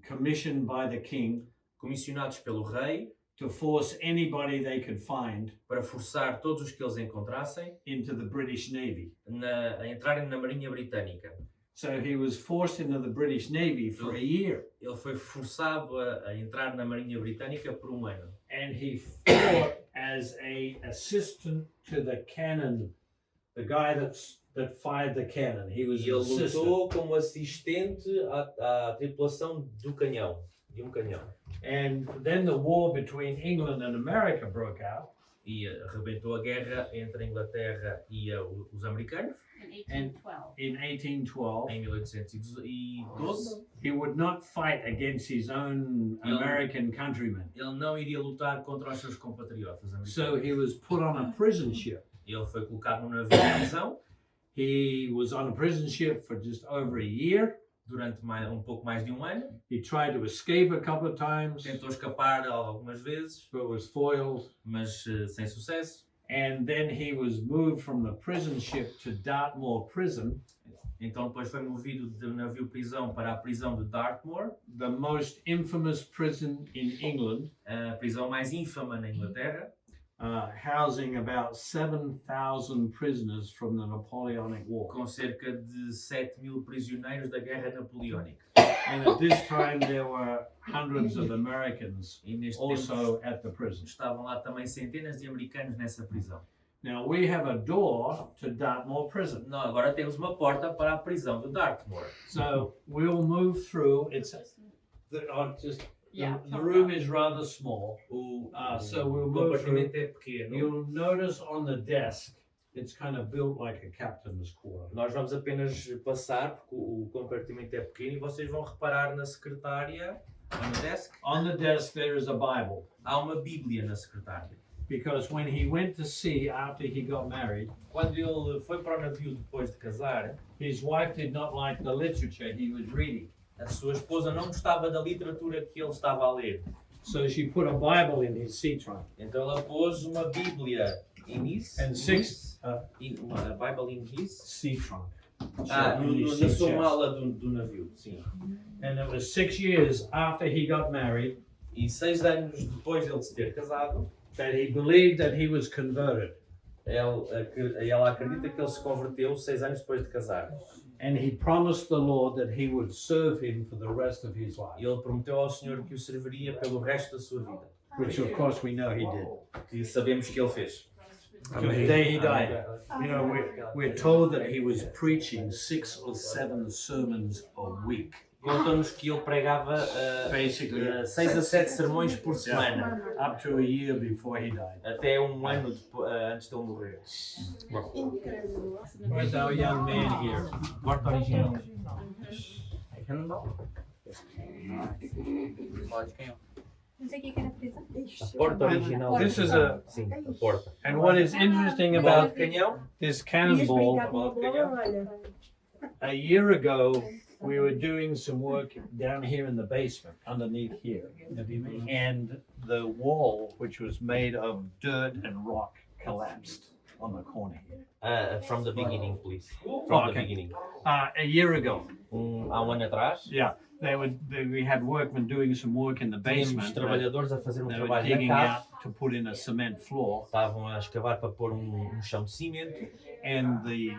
commissioned by the king comissionados pelo rei to force anybody they could find para forçar todos os que eles encontrassem into the British Navy. a entrarem na Marinha Britânica. So he was forced into the British Navy for a year, Ele foi forçado a entrar na Marinha Britânica por um ano. and he fought as a assistant to the cannon, the guy that fired the cannon. He was E an ele assistant. lutou como assistente à tripulação do canhão, de um canhão. And then the war between England and America broke out, E arrebentou a guerra entre a Inglaterra e os americanos In 1812. in 1812. em 1812. He would not fight against his own American countrymen. Ele não iria lutar contra os seus compatriotas americanos. So he was put on a prison ship. Ele foi colocado num navio de prisão He was on a prison ship for just over a year. durante pouco mais de um ano. He tried to escape a couple of times, Tentou escapar algumas vezes, but was foiled. mas sem sucesso. And then he was moved from the prison ship to Dartmoor prison, Então depois foi movido de navio prisão para a prisão de Dartmoor, the most infamous prison in England, a prisão mais ínfama na Inglaterra, housing about 7,000 prisoners from the Napoleonic War. com cerca de 7.000 prisioneiros da Guerra Napoleónica. And at this time there were hundreds of Americans E neste tempo also at the prison. estavam lá também centenas de americanos nessa prisão. Now we have a door to Dartmoor prison. Não, agora temos uma porta para a prisão de Dartmoor. So we'll move through. The room is rather small, so we'll move through. compartimento é pequeno. You'll notice on the desk, it's kind of built like a captain's quarter. Nós vamos apenas passar, porque o compartimento é pequeno, e vocês vão reparar na secretária, on the desk, On the desk there is a Bible, há uma Bíblia na secretária. because when he went to sea after he got married, Quando ele foi para o navio depois de casar, his wife did not like the literature he was reading. a sua esposa não gostava da literatura que ele estava a ler. So she put a Bible in his sea trunk. Então ela pôs uma Bíblia em And six, uma Bible in his, sea trunk. na sua mala do navio, sim. And it was 6 years after he got married E 6 anos depois de ele se ter casado, that he believed that he was converted. ela acredita que ele se converteu 6 anos depois de casar. And he promised the Lord that he would serve him for the rest of his life. E ele prometeu ao Senhor que o serviria pelo resto da sua vida. Which of course we know he did. Que sabemos que ele fez. Till the day he died. You know, we're told that he was preaching 6 or 7 sermons a week. Contam-nos que ele pregava Basically 6 a 7 sermões por semana, up to a year before he died. até ano antes de ele morrer. Where's our young man here? Porta original. Não sei o que era presa. Porta original. This is a, Sim, a porta. and what is interesting Bola about de canhão. this cannonball, a year ago we were doing some work down here in the basement, underneath here. And the wall, which was made of dirt and rock, collapsed on the corner here. From the beginning, please. From the Okay. beginning. A year ago, Há ano atrás, yeah, we had workmen doing some work in the tínhamos basement. trabalhadores a fazer They were trabalho na digging cave. out to put in a cement floor, Estavam a escavar para pôr chão de cimento and the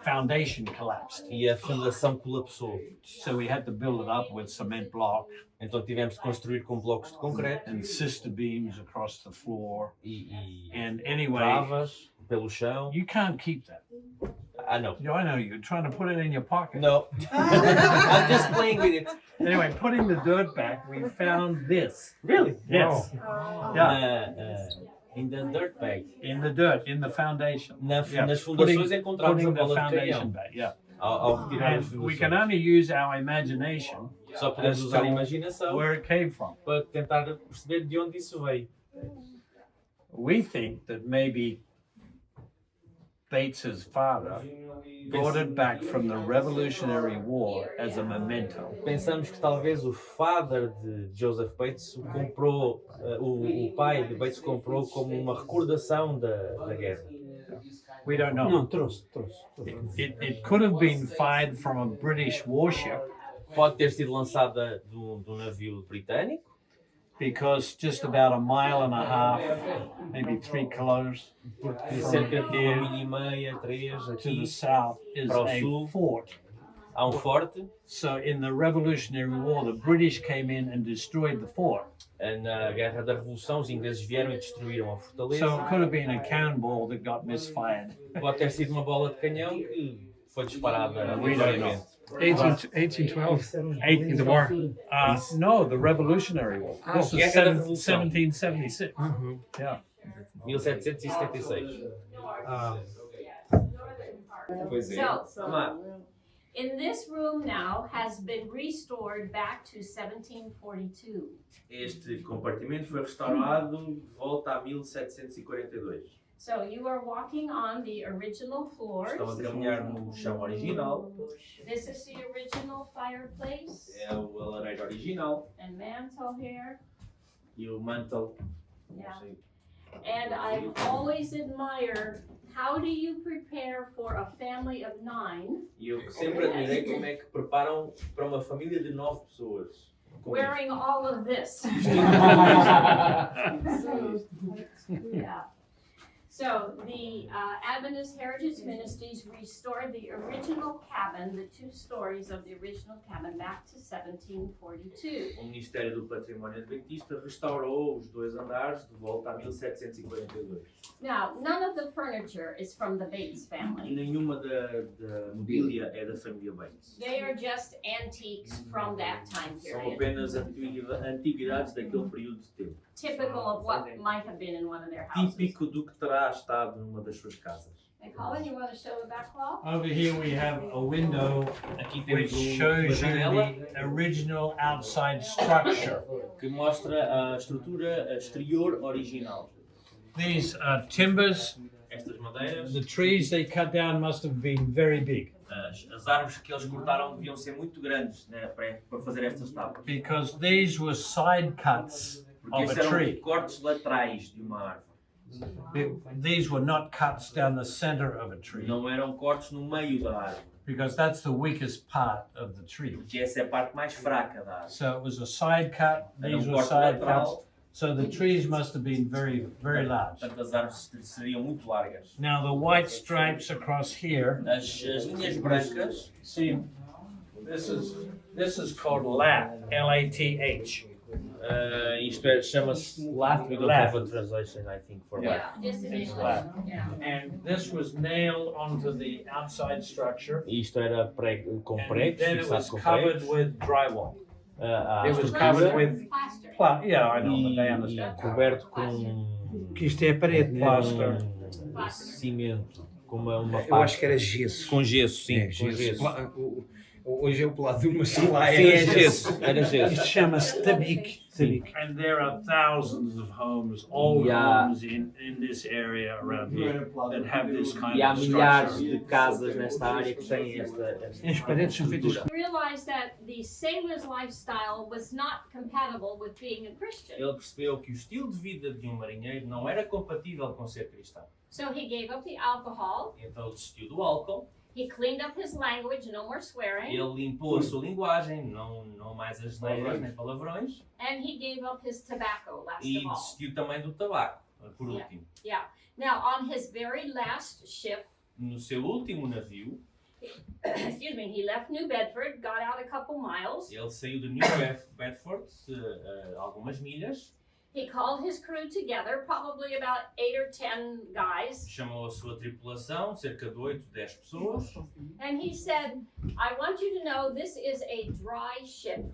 foundation collapsed. e a fundação colapsou. So we had to build it up with cement block Então tivemos de construir com blocos de concreto and sister beams across the floor. e And anyway, travas pelo chão. you can't keep that. No. I know you're trying to put it in your pocket. No. I'm just playing with it. Anyway, putting the dirt back, we found this. Really? Yes. Wow. Yeah. In the dirt bag. In the dirt, in the foundation. Nas fundações Putting encontramos a the bola de foundation canhão. back, yeah. Ao retirar as And we fundações. can only use our imagination Só podemos as usar a to imaginação where it came from. para tentar perceber de onde isso veio. We think that maybe Bates's father brought it back from the Revolutionary War as a memento. Pensamos que talvez o father de Joseph Bates o comprou, o pai de Bates comprou como uma recordação da guerra. We don't know. Não, trouxe. It could have been fired from a British warship Pode ter sido lançada de um navio britânico, because just about a mile and a half, maybe 3 kilometers porque from cerca de here 1,5 milha, 3 to aqui the south is para o a sul. fort. há So forte. in the Revolutionary War, the British came in and destroyed the fort. Na Guerra da Revolução, os ingleses vieram e destruíram a fortaleza. So it could have been a cannonball that got misfired. Pode ter sido uma bola de canhão que foi disparada We don't know. aleatoriamente. 1812, in the war. No, the Revolutionary War. This was Guerra da Revolução. 1776. Yeah. 1776. Pois é. So, in this room now has been restored back to 1742. Este compartimento foi restaurado de volta a 1742. So you are walking on the original floors. Estão a caminhar no chão original. This is the original fireplace É a lareira original and mantle here. e o mantle. Yeah. And I've always admired how do you prepare for a family of 9 E eu sempre admirei como é que preparam para uma família de 9 pessoas. wearing all of this. Yeah. So So the Adventist Heritage Ministries restored the original cabin, the 2 stories of the original cabin, back to 1742. O Ministério do Património Adventista restaurou os 2 andares de volta a 1742. Now, none of the furniture is from the Bates E family. nenhuma da mobília é da família Bates. They are just antiques from that time São period, apenas antiguidades daquele período de tempo. typical of what might have been in one of their houses. Típico do que terá estado numa das suas casas. Hey, Colin, you want to show the back wall? Over here we have a window Aqui which temos uma shows you janela the original outside structure. que mostra a estrutura exterior original. These timbers, Estas madeiras, the trees they cut down must have been very big as árvores que eles cortaram deviam ser muito grandes, né, para fazer estas tábuas. because these were side cuts Porque of estes a eram tree. cortes laterais de uma árvore. These were not cuts down the center of a tree Não eram cortes no meio da árvore, because that's the weakest part of the tree. porque essa é a parte mais fraca da árvore. So it was a side cut, Era these were corte side cuts. lateral, So the trees must have been very, very large. portanto as árvores seriam muito largas. Now the white stripes across here, As linhas brancas, see, this is called lath, L-A-T-H. isto é, chama-se lath, we don't Lath. have a translation, I think, for Yeah, lath. this is It's English. lath. Yeah. And this was nailed onto the outside structure. Isto era com And pregos, then it fixado was com covered pregos. with drywall. A It was estrutura covered with Plaster. yeah, I know, but they e understand. coberto com Que isto é parede, plaster. cimento, com uma Eu acho que era gesso. com gesso, sim, É, com gesso. Hoje é o Pladum, mas lá Sim, era é gesso, era gesso. Isto chama-se tabique. And there are thousands of homes, old Yeah. homes in this area around here that have this kind E há of milhares structure. de casas nesta área que têm esta As paredes são feitas He realized that the sailor's lifestyle was not compatible with being a Christian. Ele percebeu que o estilo de vida de um marinheiro não era compatível com ser cristão. So he gave up the alcohol, Então ele desistiu do álcool, he cleaned up his language, no more swearing, ele limpou a sua linguagem, não mais as neiras nem palavrões, and he gave up his tobacco last e of all. desistiu também do tabaco, por Yeah. último. Yeah. Now, on his very last ship, No seu último navio, excuse me, he left New Bedford, got out a couple miles. ele saiu de New Bedford, algumas milhas, He called his crew together, probably about 8 or 10 guys, chamou a sua tripulação, cerca de 8, 10 pessoas, and he said, I want you to know this is a dry ship.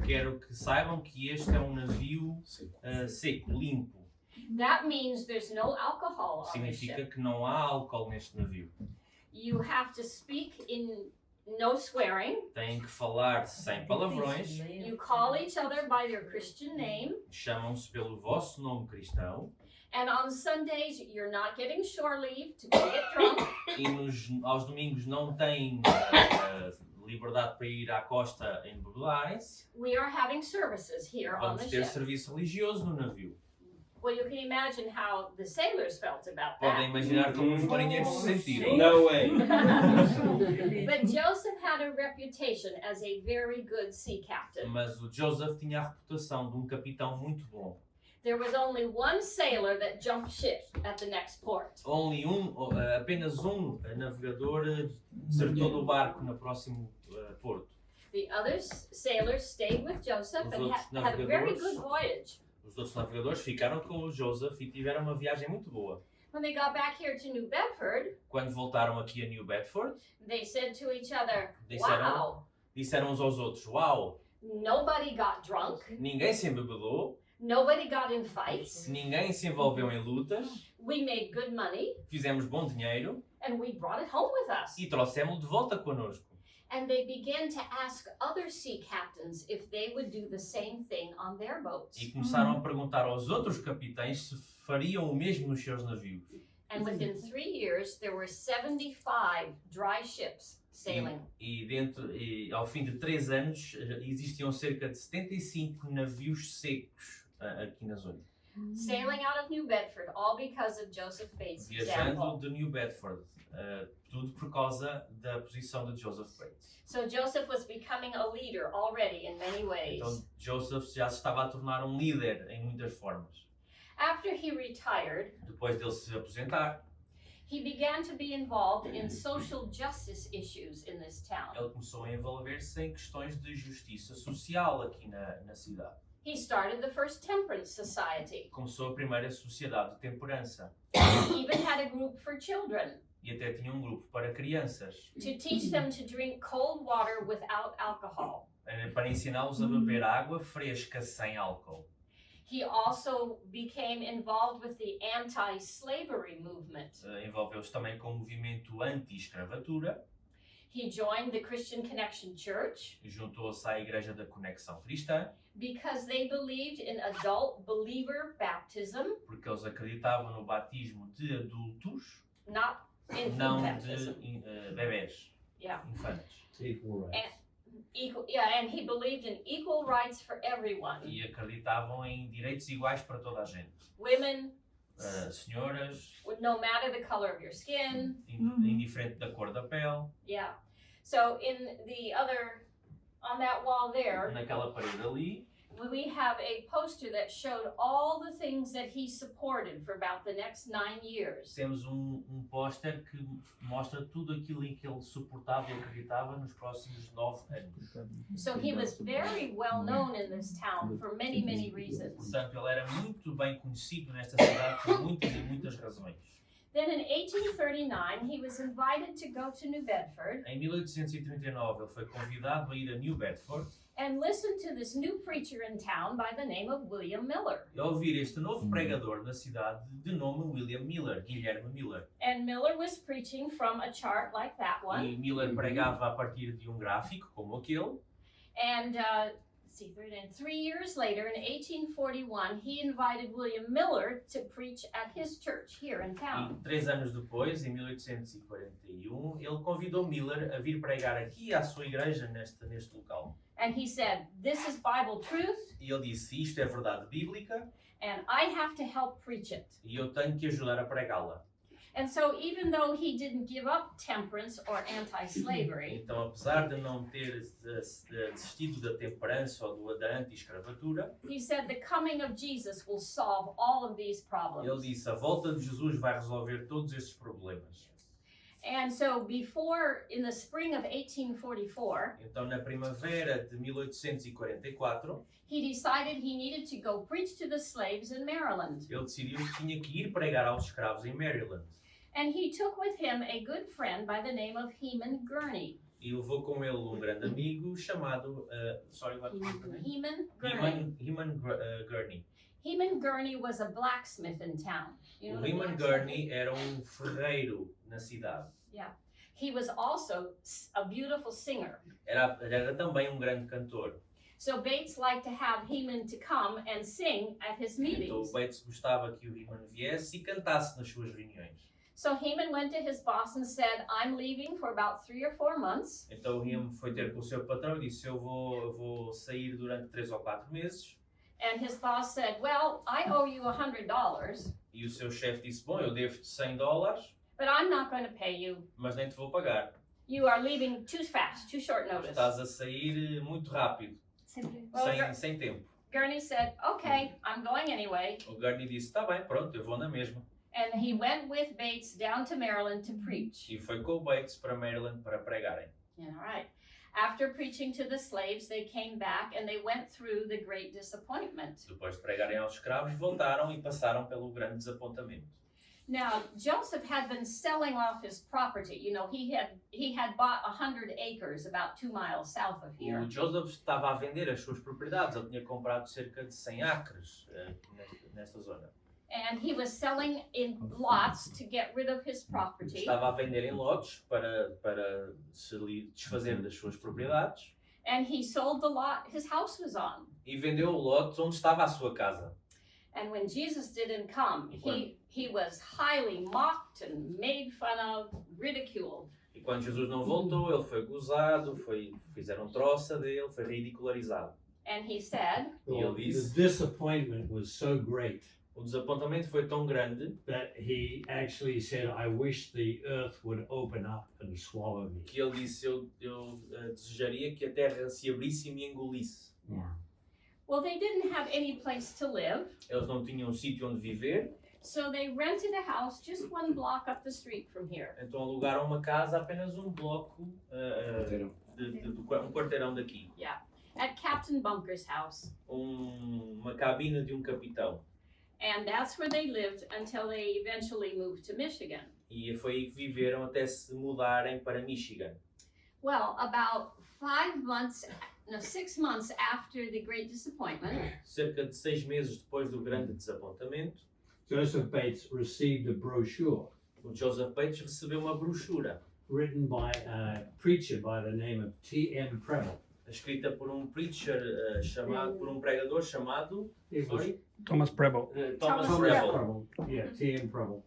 quero que saibam que este é um navio seco, limpo. That means there's no alcohol on the Significa ship. que não há álcool neste navio. You have to speak in no swearing. Têm que falar sem palavrões, You call each other by their Christian name. chamam-se pelo vosso nome cristão And on Sundays, you're not getting shore leave to go get drunk. e aos domingos não têm liberdade para ir à costa embebedarem-se. We are having services here on Vamos the ter ship. serviço religioso no navio. Well, you can imagine how the sailors felt about Podem that. imaginar como os marinheiros se sentiram. No way. But Joseph had a reputation as a very good sea captain. Mas o Joseph tinha a reputação de um capitão muito bom. There was only one sailor that jumped ship at the next port. Apenas um navegador desertou do barco no próximo porto. The other sailors stayed with Joseph Os and outros had a very navegadores- good voyage. Os outros navegadores ficaram com o Joseph e tiveram uma viagem muito boa. When they got back here to New Bedford, Quando voltaram aqui a New Bedford, they said to each other, disseram, wow, disseram uns aos outros: Uau, nobody got drunk, ninguém se embebedou, nobody got in fights, ninguém se envolveu em lutas, we made good money, fizemos bom dinheiro and we brought it home with us. e trouxemos-lo de volta connosco. And they began to ask other sea captains if they would do the same thing on their boats. E começaram a perguntar aos outros capitães se fariam o mesmo nos seus navios. And within 3 years, there were 75 dry ships sailing. E ao fim de 3 anos existiam cerca de 75 navios secos aqui na zona. Sailing out of New Bedford, all because of Joseph Bates' Viajando example. de New Bedford, tudo por causa da posição de Joseph Bates. So Joseph was becoming a leader already in many ways. Então Joseph já se estava a tornar um líder em muitas formas. After he retired, Depois dele se aposentar, he began to be involved in social justice issues in this town. ele começou a envolver-se em questões de justiça social aqui na cidade. He started the first temperance society. Começou a primeira sociedade de temperança He even had a group for children e até tinha um grupo para crianças, to teach them to drink cold water without alcohol. para ensiná-los a beber água fresca sem álcool. He also became involved with the anti-slavery movement. Envolveu-se também com o movimento anti-escravatura, He joined the Christian Connection Church juntou-se à Igreja da Conexão Cristã, because they believed in adult believer baptism, porque eles acreditavam no batismo de adultos, not infant não baptism. de bebés, Yeah. infantes. Equal rights. And he believed in equal rights for everyone. E acreditavam em direitos iguais para toda a gente. Women, Senhoras, no matter the color of your skin. indiferente da cor da pele. Yeah. So in the other, on that wall there, Naquela parede ali, we have a poster that showed all the things that he supported for about the next 9 years. temos póster que mostra tudo aquilo em que ele suportava e acreditava nos próximos 9 anos. So he was very well known in this town for many, many reasons. Portanto, ele era muito bem conhecido nesta cidade por muitas e muitas razões. Then in 1839, he was invited to go to New Bedford Em 1839, ele foi convidado a ir a New Bedford and listen to this new preacher in town by the name of William Miller. e ouvir este novo pregador na cidade de nome William Miller, Guilherme Miller. And Miller was preaching from a chart like that one. E Miller pregava a partir de gráfico como aquele. And 3 years later, in 1841, he invited William Miller to preach at his church here in E town. 3 anos depois, em 1841, ele convidou Miller a vir pregar aqui à sua igreja neste local. And he said, "This is Bible truth, E ele disse, isto é verdade bíblica and I have to help preach it." e eu tenho que ajudar a pregá-la. And so even though he didn't give up temperance or anti-slavery, Então, apesar de não ter desistido da temperança ou da anti-escravatura, he said the coming of Jesus will solve all of these ele problems. disse, a volta de Jesus vai resolver todos estes problemas. And so in the spring of 1844, Então, na primavera de 1844, he decided he needed to go preach to the slaves in Maryland. ele decidiu que tinha que ir pregar aos escravos em Maryland. And he took with him a good friend by the name of Heman Gurney. E levou com ele grande amigo chamado Heman Gurney. Heman Gurney. Heman Gurney was a blacksmith in town. You know O the Heman blacksmith? Gurney era ferreiro na cidade. Yeah. He was also a beautiful singer. Era também grande cantor. So Bates liked to have Heman to come and sing at his Então meetings. o Bates gostava que o Heman viesse e cantasse nas suas reuniões. So Heman went to his boss and said, "I'm leaving for about 3 or 4 months. Então o Heman foi ter com o seu patrão e disse, eu vou sair durante 3 ou 4 meses. And his boss said, "Well, I owe you $100, E o seu chefe disse, bom, eu devo-te $100, but I'm not going to pay you. mas nem te vou pagar. You are leaving too fast, too short notice." Estás a sair muito rápido, sem tempo. Gurney said, "Okay, I'm going anyway." O Gurney disse, tá bem, pronto, eu vou na mesma. And he went with Bates down to Maryland to preach. E foi com o Bates para Maryland para pregarem. Yeah, all right. After preaching to the slaves, they came back and they went through the great disappointment. Depois de pregarem aos escravos, voltaram e passaram pelo grande desapontamento. Now, Joseph had been selling off his property. You know, he had bought 100 acres about 2 miles south of here. O Joseph estava a vender as suas propriedades. Ele tinha comprado cerca de 100 acres nesta zona. And he was selling in lots to get rid of his property. Estava a vender em lotes para se desfazer das suas propriedades. And he sold the lot his house was on. E vendeu o lote onde estava a sua casa. And when Jesus didn't come, he was highly mocked and made fun of, ridiculed. E quando Jesus não voltou, ele foi gozado, fizeram troça dele, foi ridicularizado. And he said, E ele The disse, disappointment was so great o desapontamento foi tão grande that he actually said, I wish the earth would open up and swallow me. que ele disse, eu desejaria que a terra se abrisse e me engolisse. Well, they didn't have any place to live, Eles não tinham sítio onde viver, so they rented a house just one block up the street from here. então alugaram uma casa apenas um bloco, um quarteirão daqui. At Captain Bunker's house. Uma cabine de um capitão. And that's where they lived until they eventually moved to Michigan. E foi aí que viveram até se mudarem para Michigan. Well, about 6 months after the Great Disappointment, Cerca de 6 meses depois do grande desapontamento, Joseph Bates received a brochure o Joseph Bates recebeu uma brochura written by a preacher by the name of T.M. Preble. escrita por um preacher por um pregador chamado It was Thomas Preble. Thomas Thomas Preble. Preble. Yeah, T.M. Preble.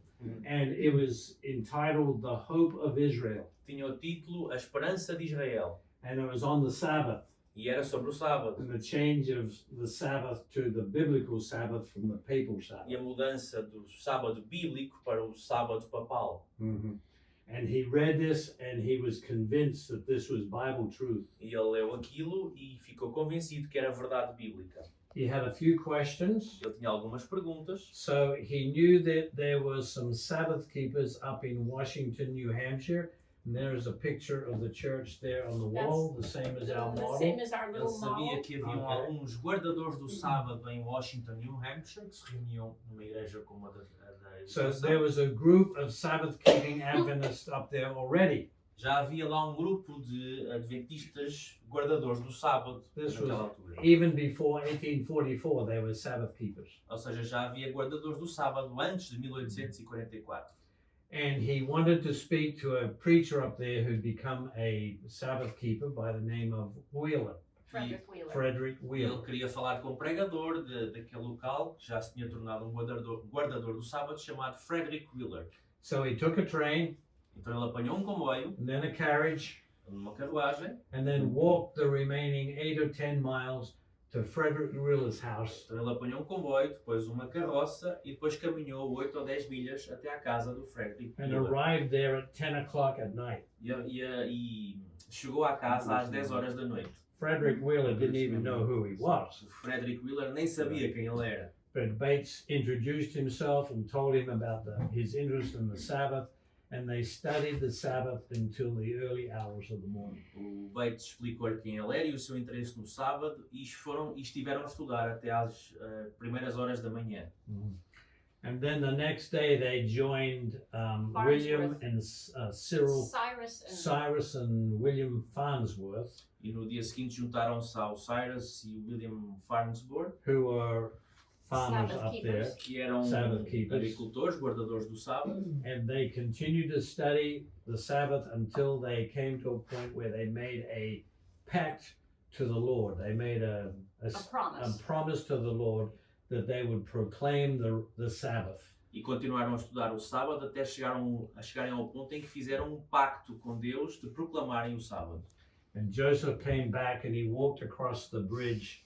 And it was entitled The Hope of Israel. Tinha o título A Esperança de Israel And it was on the Sabbath e era sobre o sábado and the change of the Sabbath to the biblical Sabbath from the papal Sabbath. e a mudança do sábado bíblico para o sábado papal. And he read this and he was convinced that this was Bible truth. E ele leu aquilo e ficou convencido que era verdade bíblica. He had a few questions. Ele tinha algumas perguntas. So he knew that there was some Sabbath keepers up in Washington, New Hampshire. And there's a picture of the church there on the wall, the same as our the model. same as our Ele little sabia model. que haviam Ok. alguns guardadores do sábado em Washington, New Hampshire, que se reuniam numa igreja como a da So educação. there was a group of Sabbath-keeping Adventists up there already. Já havia lá um grupo de adventistas guardadores do sábado This naquela was altura. even before 1844. They were Sabbath keepers. Ou seja, já havia guardadores do sábado antes de 1844. And he wanted to speak to a preacher up there who'd become a Sabbath keeper by the name of Wheeler, Frederick Wheeler. Frederick E Wheeler. ele queria falar com um pregador daquele local, que já se tinha tornado um guardador do sábado, chamado Frederick Wheeler. So he took a train Então ele apanhou um comboio, and then a carriage numa carruagem, and then walked the remaining 8 or 10 miles to Frederick Wheeler's house. então ele apanhou um comboio, depois uma carroça e depois caminhou 8 ou 10 milhas até à casa do Frederick And Wheeler. arrived there at 10 o'clock at night. E chegou à casa às 10 horas da noite. Frederick Wheeler didn't even know who he was. O Frederick Wheeler nem sabia quem ele era. But Bates introduced himself and told him about his interest in the Sabbath, and they studied the Sabbath until the early hours of the morning. O Bates explicou-lhe quem ele era e o seu interesse no sábado e estiveram a estudar até às primeiras horas da manhã. And then the next day they joined William and Cyril, Cyrus and William Farnsworth, E no dia seguinte juntaram-se ao Cyrus e o William Farnsworth, who were farmers Sabbath up there, keepers. que eram Sabbath keepers. agricultores, guardadores do sábado. and they continued to study the Sabbath until they came to a point where they made a pact to the Lord. They made a promise to the Lord that they would proclaim the Sabbath. E continuaram a estudar o sábado até chegarem ao ponto em que fizeram um pacto com Deus de proclamarem o sábado. And Joseph came back and he walked across the bridge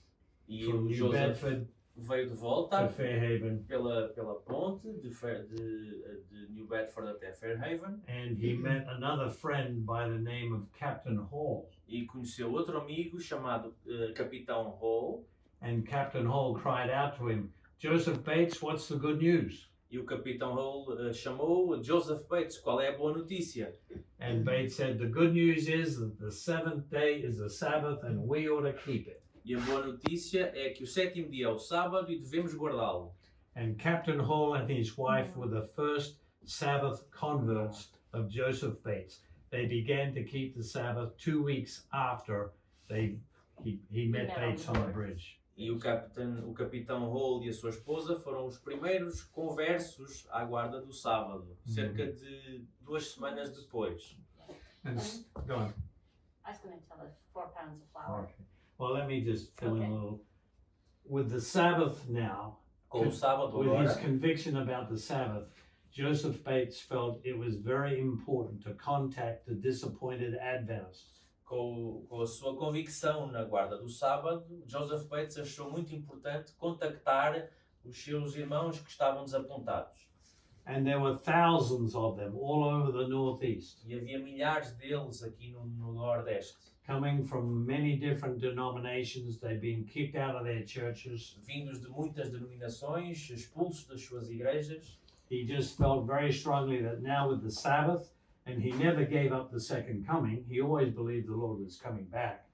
E from o New Joseph Bedford veio de to volta Fairhaven, pela ponte de New Bedford até Fairhaven and he met another friend by the name of Captain Hall. e conheceu outro amigo chamado Capitão Hall. And Captain Hall cried out to him, "Joseph Bates, what's the good news?" E o Capitão Hall chamou Joseph Bates, qual é a boa notícia? And Bates said, "The good news is that the seventh day is the Sabbath and we ought to keep it." E a boa notícia é que o sétimo dia é o sábado e devemos guardá-lo. And Captain Hall and his wife were the first Sabbath converts of Joseph Bates. They began to keep the Sabbath 2 weeks after he met Bates on the bridge. E o Capitão Hall e a sua esposa foram os primeiros conversos à guarda do sábado, cerca de 2 semanas depois. And go on. I was going to tell us 4 pounds of flour. Okay. Well, let me just fill in a little. With the Sabbath now, Com o sábado with his agora, conviction about the Sabbath, Joseph Bates felt it was very important to contact the disappointed Adventists. com a sua convicção na guarda do sábado, Joseph Bates achou muito importante contactar os seus irmãos que estavam desapontados. And there were thousands of them all over the northeast, E havia milhares deles aqui no Nordeste, coming from many different denominations. They'd been kicked out of their churches. vindos de muitas denominações, expulsos das suas igrejas. He just felt very strongly that now with the Sabbath, and he never gave up the second coming. He always believed the Lord was coming back.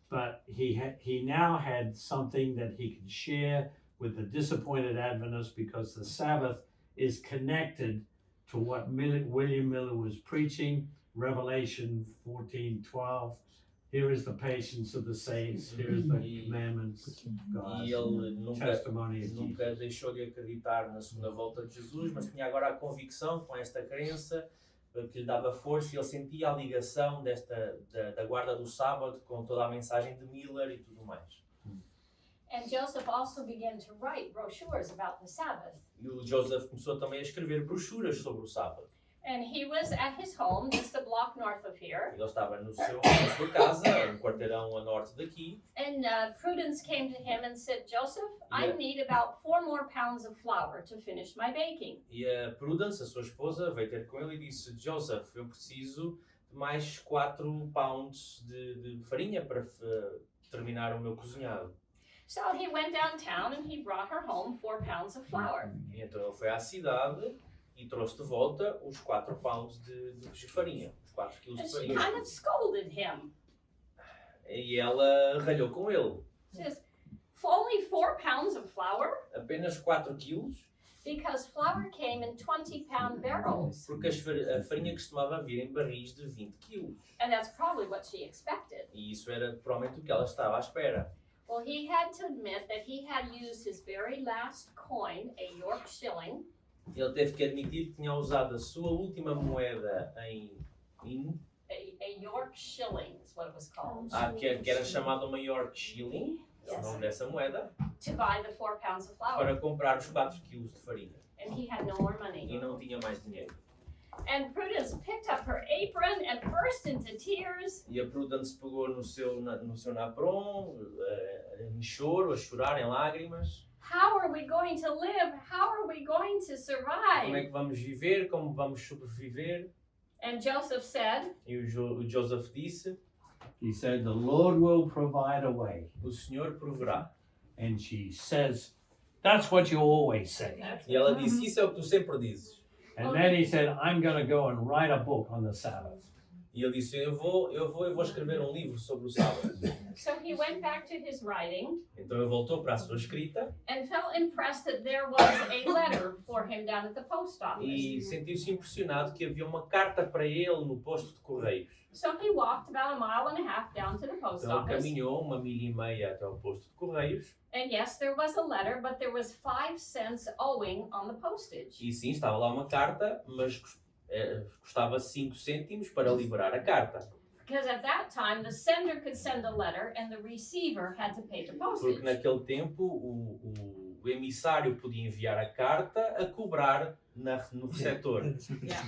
But he now had something that he could share with the disappointed Adventists, because the Sabbath is connected to what William Miller was preaching, Revelation 14:12. Here is the patience of the saints, here is the commandments of God, E ele testimony of Jesus. nunca deixou de acreditar na segunda volta de Jesus, mas tinha agora a convicção com esta crença que lhe dava força, e ele sentia a ligação da guarda do sábado com toda a mensagem de Miller e tudo mais. And Joseph also began to write brochures about the Sabbath. E o Joseph começou também a escrever brochuras sobre o sábado. And he was at his home just a block north of here. Ele estava na sua casa, um quarteirão a norte daqui. And Prudence came to him and said, Joseph, I Yeah. need about 4 more pounds of flour to finish my baking. E a Prudence, a sua esposa, veio ter com ele e disse: Joseph, eu preciso de mais 4 pounds de farinha para terminar o meu cozinhado. So he went downtown and he brought her home 4 pounds of flour. E então ele foi à cidade e trouxe de volta os 4 pounds de farinha, os 4 quilos And de she farinha. kind of scolded him. E ela ralhou com ele. She says, only 4 pounds of flour? Apenas 4 quilos, Because flour came in 20-pound barrels. porque a farinha costumava vir em barris de 20 quilos. And that's probably what she expected. E isso era provavelmente o que ela estava à espera. Well, he had to admit that he had used his very last coin, a York shilling, Ele teve que admitir que tinha usado a sua última moeda a York shilling is what it was called, que era chamada uma York Shilling, é o nome dessa moeda, to buy the 4 pounds of flour. para comprar os 4 quilos de farinha. And he had no more money. E não tinha mais dinheiro. And Prudence picked up her apron and burst into tears. E a Prudence pegou no seu napron, em choro, a chorar, em lágrimas. How are we going to live? How are we going to Como é survive? que vamos viver? Como vamos sobreviver? And Joseph said, E o Joseph disse: He said, the Lord will provide a way. o Senhor proverá. And she says, that's what you always say. E ela disse: isso é o que tu sempre dizes. And then he said, I'm going to go and write a book on the Sabbath. E ele disse: eu vou escrever um livro sobre o sábado. so he went back to his writing Então ele voltou para a sua escrita and felt impressed that there was a letter for him down at the post office. e sentiu-se impressionado que havia uma carta para ele no posto de correios. So he walked about 1.5 miles down to the post Então ele office. caminhou 1,5 milha até ao posto de correios. And yes, there was a letter, but there was 5 cents owing on the postage. E sim, estava lá uma carta, mas custava 5 cêntimos para liberar a carta. Because at that time, the sender could send a letter and the receiver had to pay the postage. Porque naquele tempo o emissário podia enviar a carta a cobrar no receptor. Yeah.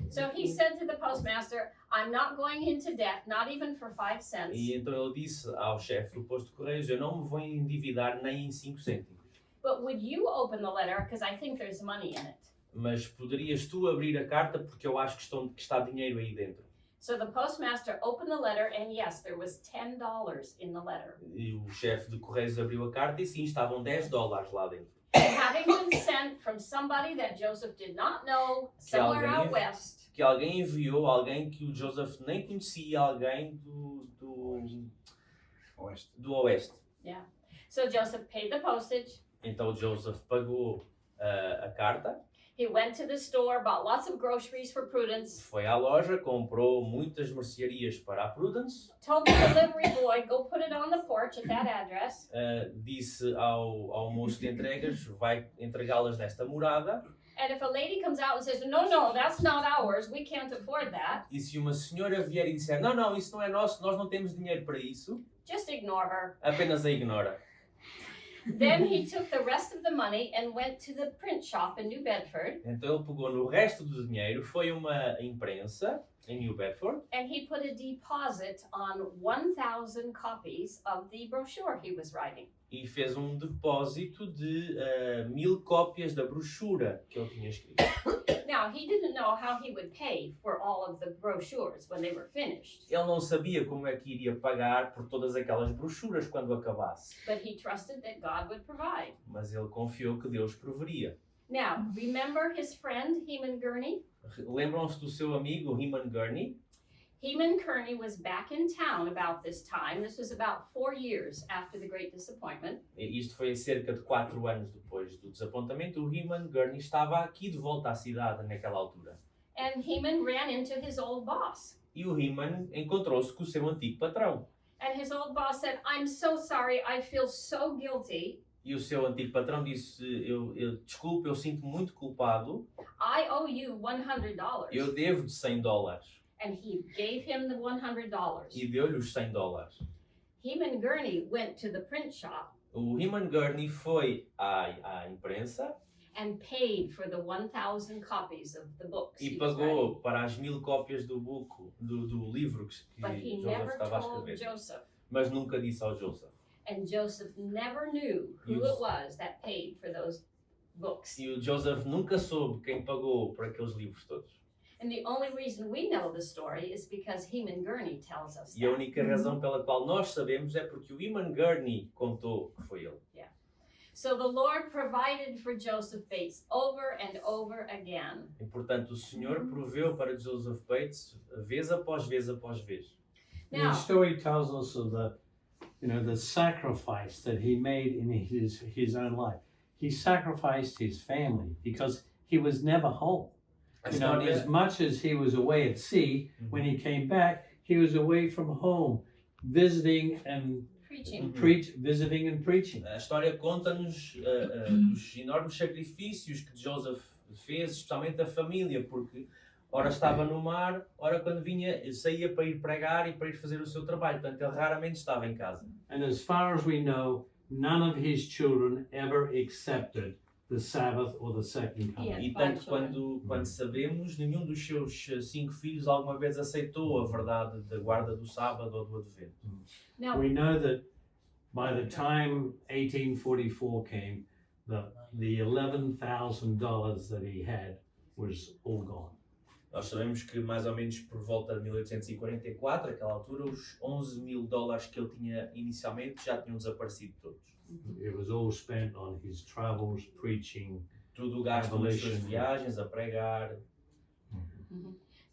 So he said to the postmaster, I'm not going into debt, not even for 5 cents. E então ele disse ao chefe do posto de correios: eu não me vou endividar nem em 5 cêntimos. But would you open the letter? Because I think there's money in it. Mas poderias tu abrir a carta porque eu acho que está dinheiro aí dentro. So the postmaster opened the letter, and yes, there was $10 in the letter. E o chefe de correios abriu a carta e sim, estavam $10 lá dentro. Having been sent from somebody that Joseph did not know, somewhere out west. Que alguém enviou, alguém que o Joseph nem conhecia, alguém do oeste. Yeah. So Joseph paid the postage. Então Joseph pagou a carta, He went to the store, bought lots of groceries for Prudence, foi à loja, comprou muitas mercearias para a Prudence, told the delivery boy, go put it on the porch at that address. disse ao moço de entregas: vai entregá-las nesta morada. And if a lady comes out and says, no, that's not ours, we can't afford that, E se uma senhora vier e disser: não, isso não é nosso, nós não temos dinheiro para isso, just ignore her. apenas a ignora. Then he took the rest of the money and went to the print shop in New Bedford, Então ele pegou no resto do dinheiro, foi a uma imprensa em New Bedford and he put a deposit on 1,000 copies of the brochure he was writing. e fez um depósito de 1000 cópias da brochura que ele tinha escrito. Now, he didn't know how he would pay for all of the brochures when they were finished, Ele não sabia como é que iria pagar por todas aquelas brochuras quando acabasse, but he trusted that God would provide. mas ele confiou que Deus proveria. Now, remember his friend Heman Gurney? Lembram-se do seu amigo Heman Gurney? Heman Gurney was back in town about this time. This was about 4 years after the Great Disappointment. Isto foi cerca de 4 anos depois do desapontamento. O Heman Gurney estava aqui de volta à cidade naquela altura. And Heman ran into his old boss. E o Heman encontrou-se com o seu antigo patrão. And his old boss said, "I'm so sorry, I feel so guilty. E o seu antigo patrão disse, desculpe, eu sinto muito culpado. I owe you $100. Eu devo-te $100. And he gave him the $100. E deu-lhe os $100. Heman Gurney went to the print shop O Heman Gurney foi à imprensa and paid for the 1,000 copies of the books. e he was pagou writing. para as 1000 cópias do livro que But he Joseph never estava a told escrever. Joseph. Mas nunca disse ao Joseph. And Joseph never knew who Yes. it was that paid for those books. E o Joseph nunca soube quem pagou por aqueles livros todos. And the only reason we know the story is because Heman Gurney tells us E a that. única razão pela qual nós sabemos é porque o Heman Gurney contou que foi ele. So the Lord provided for Joseph Bates over and over again. E portanto o Senhor proveu para Joseph Bates vez após vez após vez. The Now, story tells us of the sacrifice that he made in his own life. He sacrificed his family because he was never home. A You know, as história, much as he was away at sea, when he came back, he was away from home, visiting and preaching. visiting and preaching. a história conta-nos dos enormes sacrifícios que Joseph fez, especialmente a família, porque ora estava no mar, ora quando vinha, saía para ir pregar e para ir fazer o seu trabalho. Portanto, ele raramente estava em casa. And as far as we know, none of his children ever accepted the Sabbath or the second coming. Yeah. E tanto quando sabemos, nenhum dos seus 5 filhos alguma vez aceitou a verdade da guarda do sábado ou do advento. Now, We know that by the time 1844 came, the $11,000 that he had was all gone. Nós sabemos que mais ou menos por volta de 1844, aquela altura, os $11,000 que ele tinha inicialmente já tinham desaparecido todos. It was all spent on his travels, preaching. Tudo gasto nas suas Revelation. viagens, a pregar.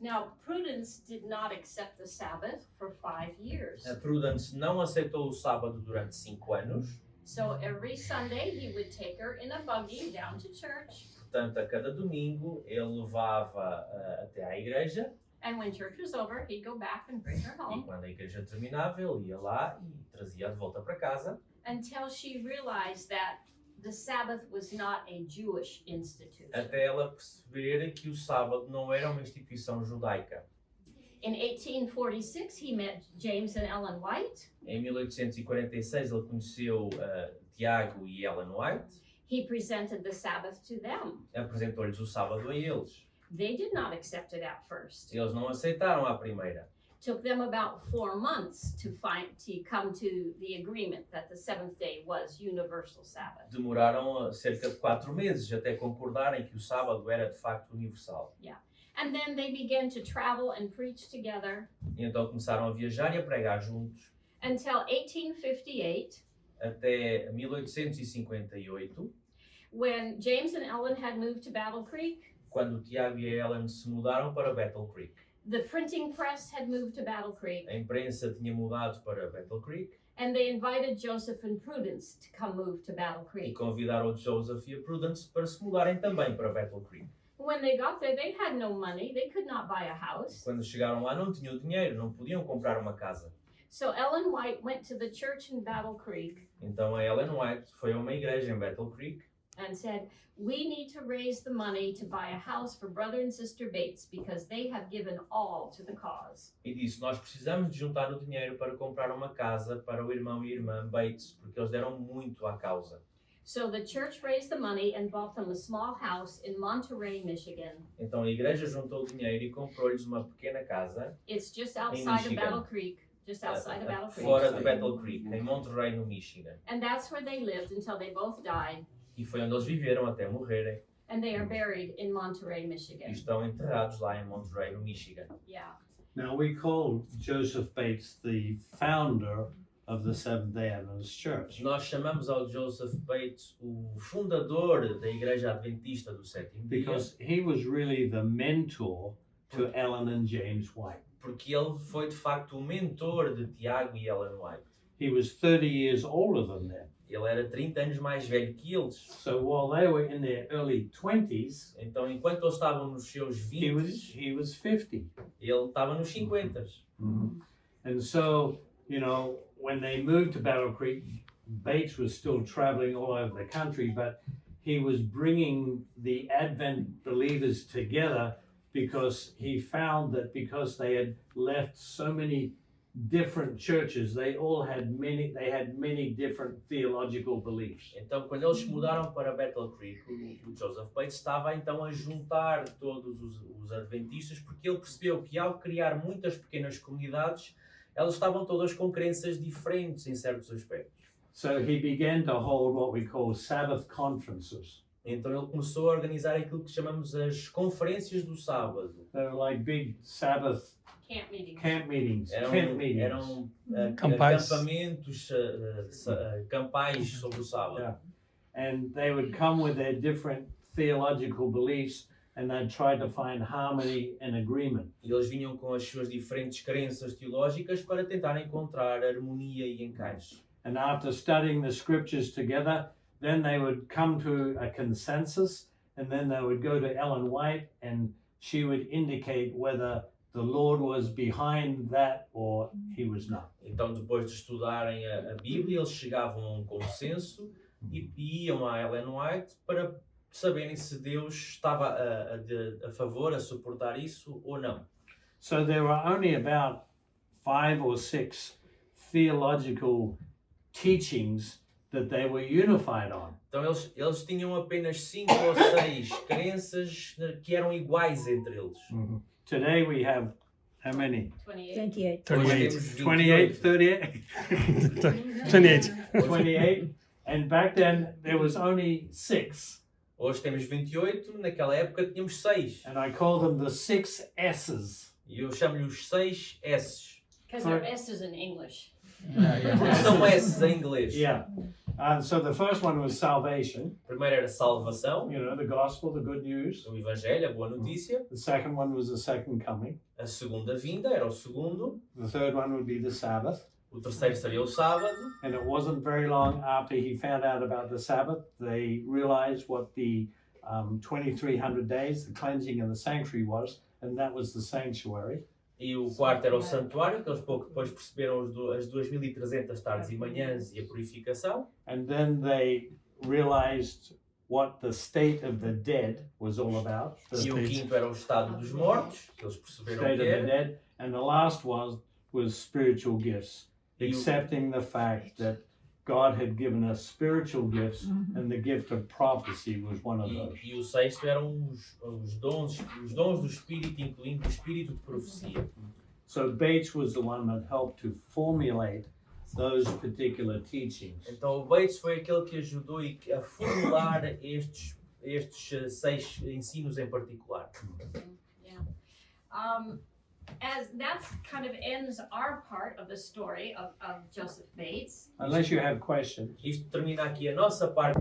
now, Prudence did not accept the Sabbath for 5 years. A Prudence não aceitou o sábado durante 5 anos. So every Sunday he would take her in a buggy down to church. Portanto, a cada domingo ele levava até à igreja And when church was over, he'd go back and bring her e home quando a igreja terminava ele ia lá e trazia de volta para casa until she realized that the Sabbath was not a Jewish institution. até ela perceber que o sábado não era uma instituição judaica. In 1846, he met James and Ellen White. Em 1846 ele conheceu Tiago e Ellen White, He presented the Sabbath to them. apresentou-lhes o sábado a eles. They did not accept it at first. Eles não aceitaram à primeira. Took them about 4 months to come to the agreement that the seventh day was universal Sabbath. Demoraram cerca de 4 meses até concordarem que o sábado era de facto universal. And then they began to travel and preach together E então começaram a viajar e a pregar juntos until 1858, até 1858, when James and Ellen had moved to Battle Creek. quando o Tiago e a Ellen se mudaram para Battle Creek. The printing press had moved to Battle Creek, A imprensa tinha mudado para Battle Creek and they invited Joseph and Prudence to come move to Battle e Creek. convidaram o Joseph e a Prudence para se mudarem também para Battle Creek. When they got there, they had no money. They could not buy a house. Quando chegaram lá não tinham dinheiro, não podiam comprar uma casa. So Ellen White went to the church in Battle Creek Então a Ellen White foi a uma igreja em Battle Creek and said, "We need to raise the money to buy a house for Brother and Sister Bates because they have given all to the cause." e disse: nós precisamos de juntar o dinheiro para comprar uma casa para o irmão e irmã Bates, porque eles deram muito à causa. So the church raised the money and bought them a small house in Monterey, Michigan. Então a igreja juntou o dinheiro e comprou-lhes uma pequena casa It's just outside of Michigan. Battle Creek. just outside of Battle Creek. fora de Battle Creek, em Monterey, no Michigan. And that's where they lived until they both died. E foi onde eles viveram até morrerem. And they are buried in Monterey, Michigan. E estão enterrados lá em Monterey, no Michigan. Yeah. Now we call Joseph Bates the founder of the Seventh-day Adventist Church Nós chamamos ao Joseph Bates o fundador da Igreja Adventista do Sétimo Dia, because he was really the mentor to Ellen and James White. porque ele foi de facto o mentor de Tiago e Ellen White. He was 30 years older than them. Ele era 30 anos mais velho que eles. So while they were in their early 20s, Então, enquanto eles estavam nos seus 20, he was 50. ele estava nos 50. And so, you know, when they moved to Battle Creek, Bates was still traveling all over the country, but he was bringing the Advent believers together because he found that because they had left so many different churches, they had many different theological beliefs. Então, quando eles mudaram para Battle Creek, o Joseph Bates estava então a juntar todos os adventistas, porque ele percebeu que ao criar muitas pequenas comunidades, elas estavam todas com crenças diferentes em certos aspectos. So he began to hold what we call Sabbath conferences. Então ele começou a organizar aquilo que chamamos as conferências do sábado. They're like big Sabbath Camp meetings. camp meetings, Eram Campais. acampamentos, campais sobre o sábado. Yeah. And they would come with their different theological beliefs and they'd try to find harmony and agreement. E eles vinham com as suas diferentes crenças teológicas para tentar encontrar harmonia e encaixe. And after studying the scriptures together, then they would come to a consensus and then they would go to Ellen White and she would indicate whether the Lord was behind that or he was not. Então, depois de estudarem a Bíblia, eles chegavam a um consenso e iam a Ellen White para saberem se Deus estava a favor, a suportar isso ou não. So there were only about 5 or 6 theological teachings that they were unified on. Então, eles tinham apenas 5 ou 6 crenças que eram iguais entre eles. Today we have how many? 28. 28. Hoje temos 28, 38? 28. 28. And back then there was only 6. Hoje temos 28, naquela época tínhamos 6. And I call them the 6 S's. E eu chamo-lhe os 6 S's. Because they're S's in English. São S's em inglês. Yeah. So the first one was salvation, Primeiro era salvação, you know, the gospel, the good news. o Evangelho, a boa notícia. The second one was the second coming. A segunda vinda era o segundo. The third one would be the Sabbath. O terceiro seria o sábado. And it wasn't very long after he found out about the Sabbath, they realized what the 2,300 days, the cleansing of the sanctuary was, and that was the sanctuary. E o quarto era o santuário, que eles pouco depois perceberam as 2.300 tardes e manhãs e a purificação. And then they realized what the state of the dead was all about. The E o quinto era o estado dos mortos, que eles perceberam state que of the era. dead. And the last one was spiritual gifts, accepting the fact that God had given us spiritual gifts, and the gift of prophecy was one of those. E o sexto eram os dons do Espírito, incluindo o Espírito de profecia. So Bates was the one that helped to formulate those particular teachings. Então o Bates foi aquele que ajudou a formular estes 6 ensinos em particular. As that kind of ends our part of the story of Joseph Bates. Unless you have questions. Isto termina aqui a nossa parte.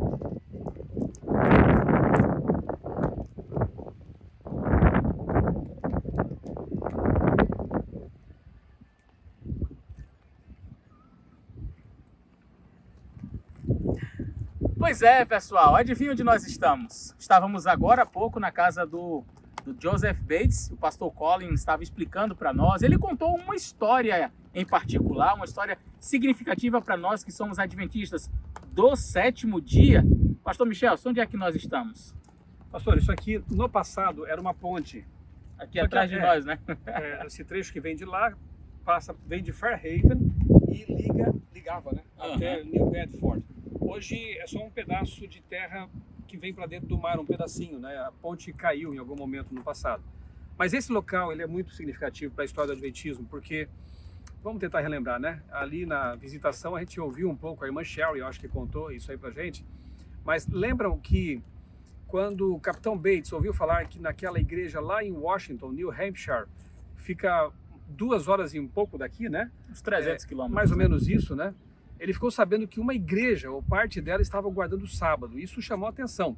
Pois é, pessoal, adivinha onde nós estamos? Estávamos agora há pouco na casa do Joseph Bates. O pastor Colin estava explicando para nós. Ele contou uma história em particular, uma história significativa para nós que somos adventistas do sétimo dia. Pastor Michel, onde é que nós estamos? Pastor, isso aqui no passado era uma ponte. Aqui atrás de nós, né? Esse trecho que vem de lá, vem de Fairhaven e ligava, né? Até New Bedford. Hoje é só um pedaço de terra que vem para dentro do mar, um pedacinho, né? A ponte caiu em algum momento no passado. Mas esse local ele é muito significativo para a história do Adventismo, porque vamos tentar relembrar, né? Ali na visitação a gente ouviu um pouco, a irmã Sherry, eu acho que contou isso aí pra gente. Mas lembram que quando o Capitão Bates ouviu falar que naquela igreja lá em Washington, New Hampshire, fica 2 horas e um pouco daqui, né? Uns 300 quilômetros. Mais ou menos isso, né? Ele ficou sabendo que uma igreja, ou parte dela, estava guardando o sábado. Isso chamou a atenção.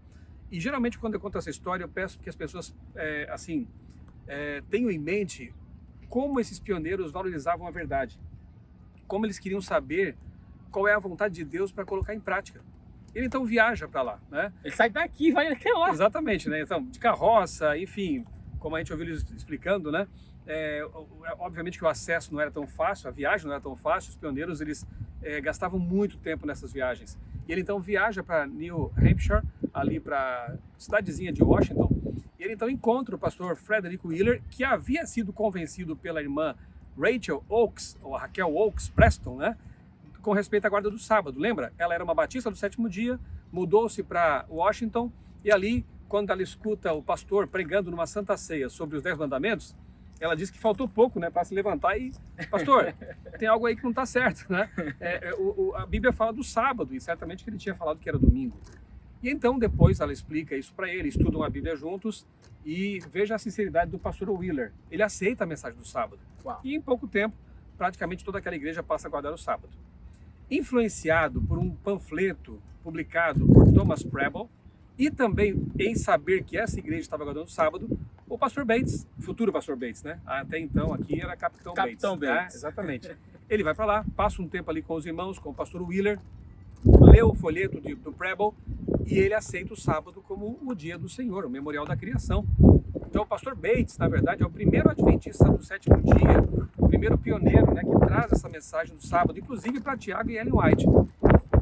E geralmente quando eu conto essa história, eu peço que as pessoas, tenham em mente como esses pioneiros valorizavam a verdade. Como eles queriam saber qual é a vontade de Deus para colocar em prática. Ele então viaja para lá, né? Ele sai daqui e vai até lá. Exatamente, né? Então, de carroça, enfim, como a gente ouviu eles explicando, né? Obviamente que o acesso não era tão fácil, a viagem não era tão fácil, os pioneiros eles gastavam muito tempo nessas viagens. E ele então viaja para New Hampshire, ali para a cidadezinha de Washington, e ele então encontra o pastor Frederick Wheeler, que havia sido convencido pela irmã Rachel Oakes, ou Raquel Oakes Preston, né? Com respeito à guarda do sábado. Lembra? Ela era uma batista do 7º dia, mudou-se para Washington, e ali, quando ela escuta o pastor pregando numa santa ceia sobre os 10 mandamentos, ela disse que faltou pouco, né, para se levantar e, pastor, tem algo aí que não está certo, né? A Bíblia fala do sábado e certamente que ele tinha falado que era domingo. E então depois ela explica isso para ele, estudam a Bíblia juntos e veja a sinceridade do pastor Wheeler. Ele aceita a mensagem do sábado. Uau. E em pouco tempo, praticamente toda aquela igreja passa a guardar o sábado. Influenciado por um panfleto publicado por Thomas Preble e também em saber que essa igreja estava guardando o sábado, o pastor Bates, futuro pastor Bates, né? Até então aqui era Capitão Bates. Bates. Exatamente. Ele vai para lá, passa um tempo ali com os irmãos, com o pastor Wheeler, lê o folheto do Preble e ele aceita o sábado como o dia do Senhor, o memorial da criação. Então o pastor Bates, na verdade, é o primeiro adventista do 7º dia, o primeiro pioneiro, né, que traz essa mensagem do sábado, inclusive para Tiago e Ellen White.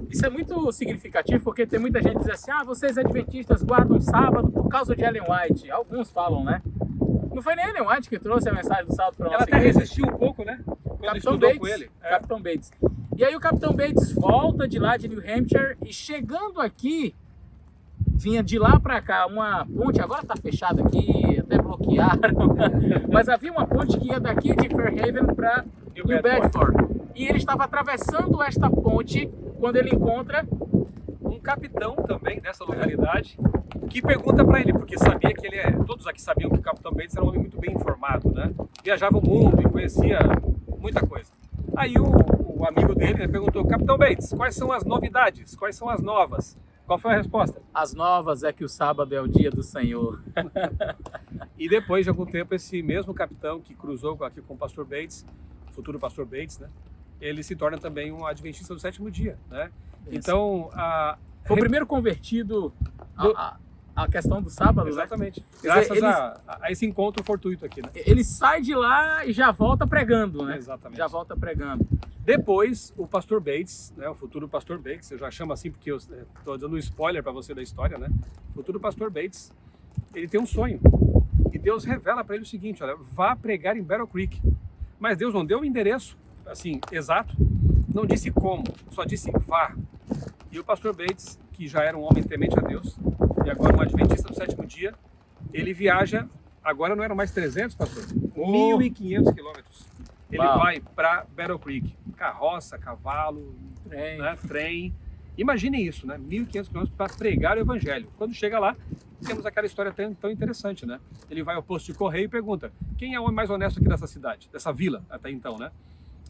Isso é muito significativo porque tem muita gente que diz assim, vocês adventistas guardam sábado por causa de Ellen White. Alguns falam, né? Não foi nem Ellen White que trouxe a mensagem do sábado para nós. Ela até resistiu um pouco, né? Quando estudou Bates, com ele. Capitão Bates. E aí o Capitão Bates volta de lá de New Hampshire e chegando aqui, vinha de lá para cá uma ponte, agora está fechada aqui, até bloquearam, mas havia uma ponte que ia daqui de Fairhaven para New Bedford. E ele estava atravessando esta ponte quando ele encontra um capitão também dessa localidade que pergunta para ele, porque sabia que todos aqui sabiam que o Capitão Bates era um homem muito bem informado, né? Viajava o mundo e conhecia muita coisa. Aí o amigo dele, né, perguntou, Capitão Bates, quais são as novidades? Quais são as novas? Qual foi a resposta? As novas é que o sábado é o dia do Senhor. E depois de algum tempo, esse mesmo capitão que cruzou aqui com o pastor Bates, futuro pastor Bates, né? Ele se torna também um adventista do 7º dia, né? Isso. Então, foi o primeiro convertido à questão do sábado, exatamente. Né? Graças a esse encontro fortuito aqui, né? Ele sai de lá e já volta pregando, né? Exatamente. Já volta pregando. Depois, o pastor Bates, né, o futuro pastor Bates, eu já chamo assim porque eu estou dando um spoiler para você da história, né? O futuro pastor Bates, ele tem um sonho. E Deus revela para ele o seguinte, olha, vá pregar em Battle Creek. Mas Deus não deu o endereço, assim, exato, não disse como, só disse vá. E o pastor Bates, que já era um homem temente a Deus, e agora um adventista do 7º dia, ele viaja, agora não eram mais 300, pastor, 1.500 quilômetros. Ele vai para Battle Creek, carroça, cavalo, trem. Imaginem isso, né? 1.500 quilômetros para pregar o evangelho. Quando chega lá, temos aquela história tão interessante, né? Ele vai ao posto de correio e pergunta, quem é o homem mais honesto aqui dessa cidade, dessa vila, até então, né?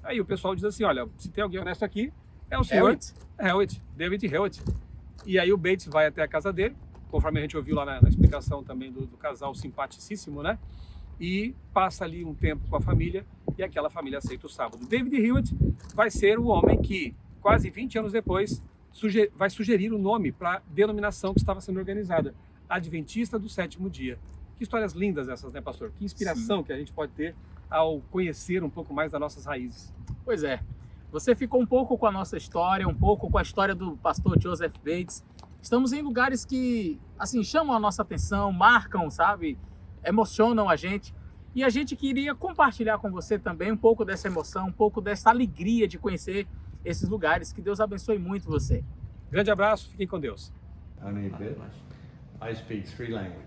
Aí o pessoal diz assim, olha, se tem alguém honesto aqui, é o senhor Hewitt, David Hewitt. E aí o Bates vai até a casa dele, conforme a gente ouviu lá na explicação também do casal simpaticíssimo, né? E passa ali um tempo com a família e aquela família aceita o sábado. David Hewitt vai ser o homem que, quase 20 anos depois, vai sugerir o nome para a denominação que estava sendo organizada, Adventista do 7º dia. Que histórias lindas essas, né, pastor? Que inspiração que a gente pode ter ao conhecer um pouco mais das nossas raízes. Pois é. Você ficou um pouco com a nossa história, um pouco com a história do pastor Joseph Bates. Estamos em lugares que, assim, chamam a nossa atenção, marcam, sabe? Emocionam a gente. E a gente queria compartilhar com você também um pouco dessa emoção, um pouco dessa alegria de conhecer esses lugares. Que Deus abençoe muito você. Grande abraço, fiquem com Deus. Only a bit. I speak 3 languages.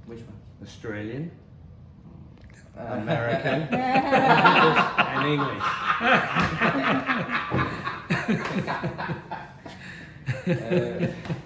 Which one? Australian, American. And English.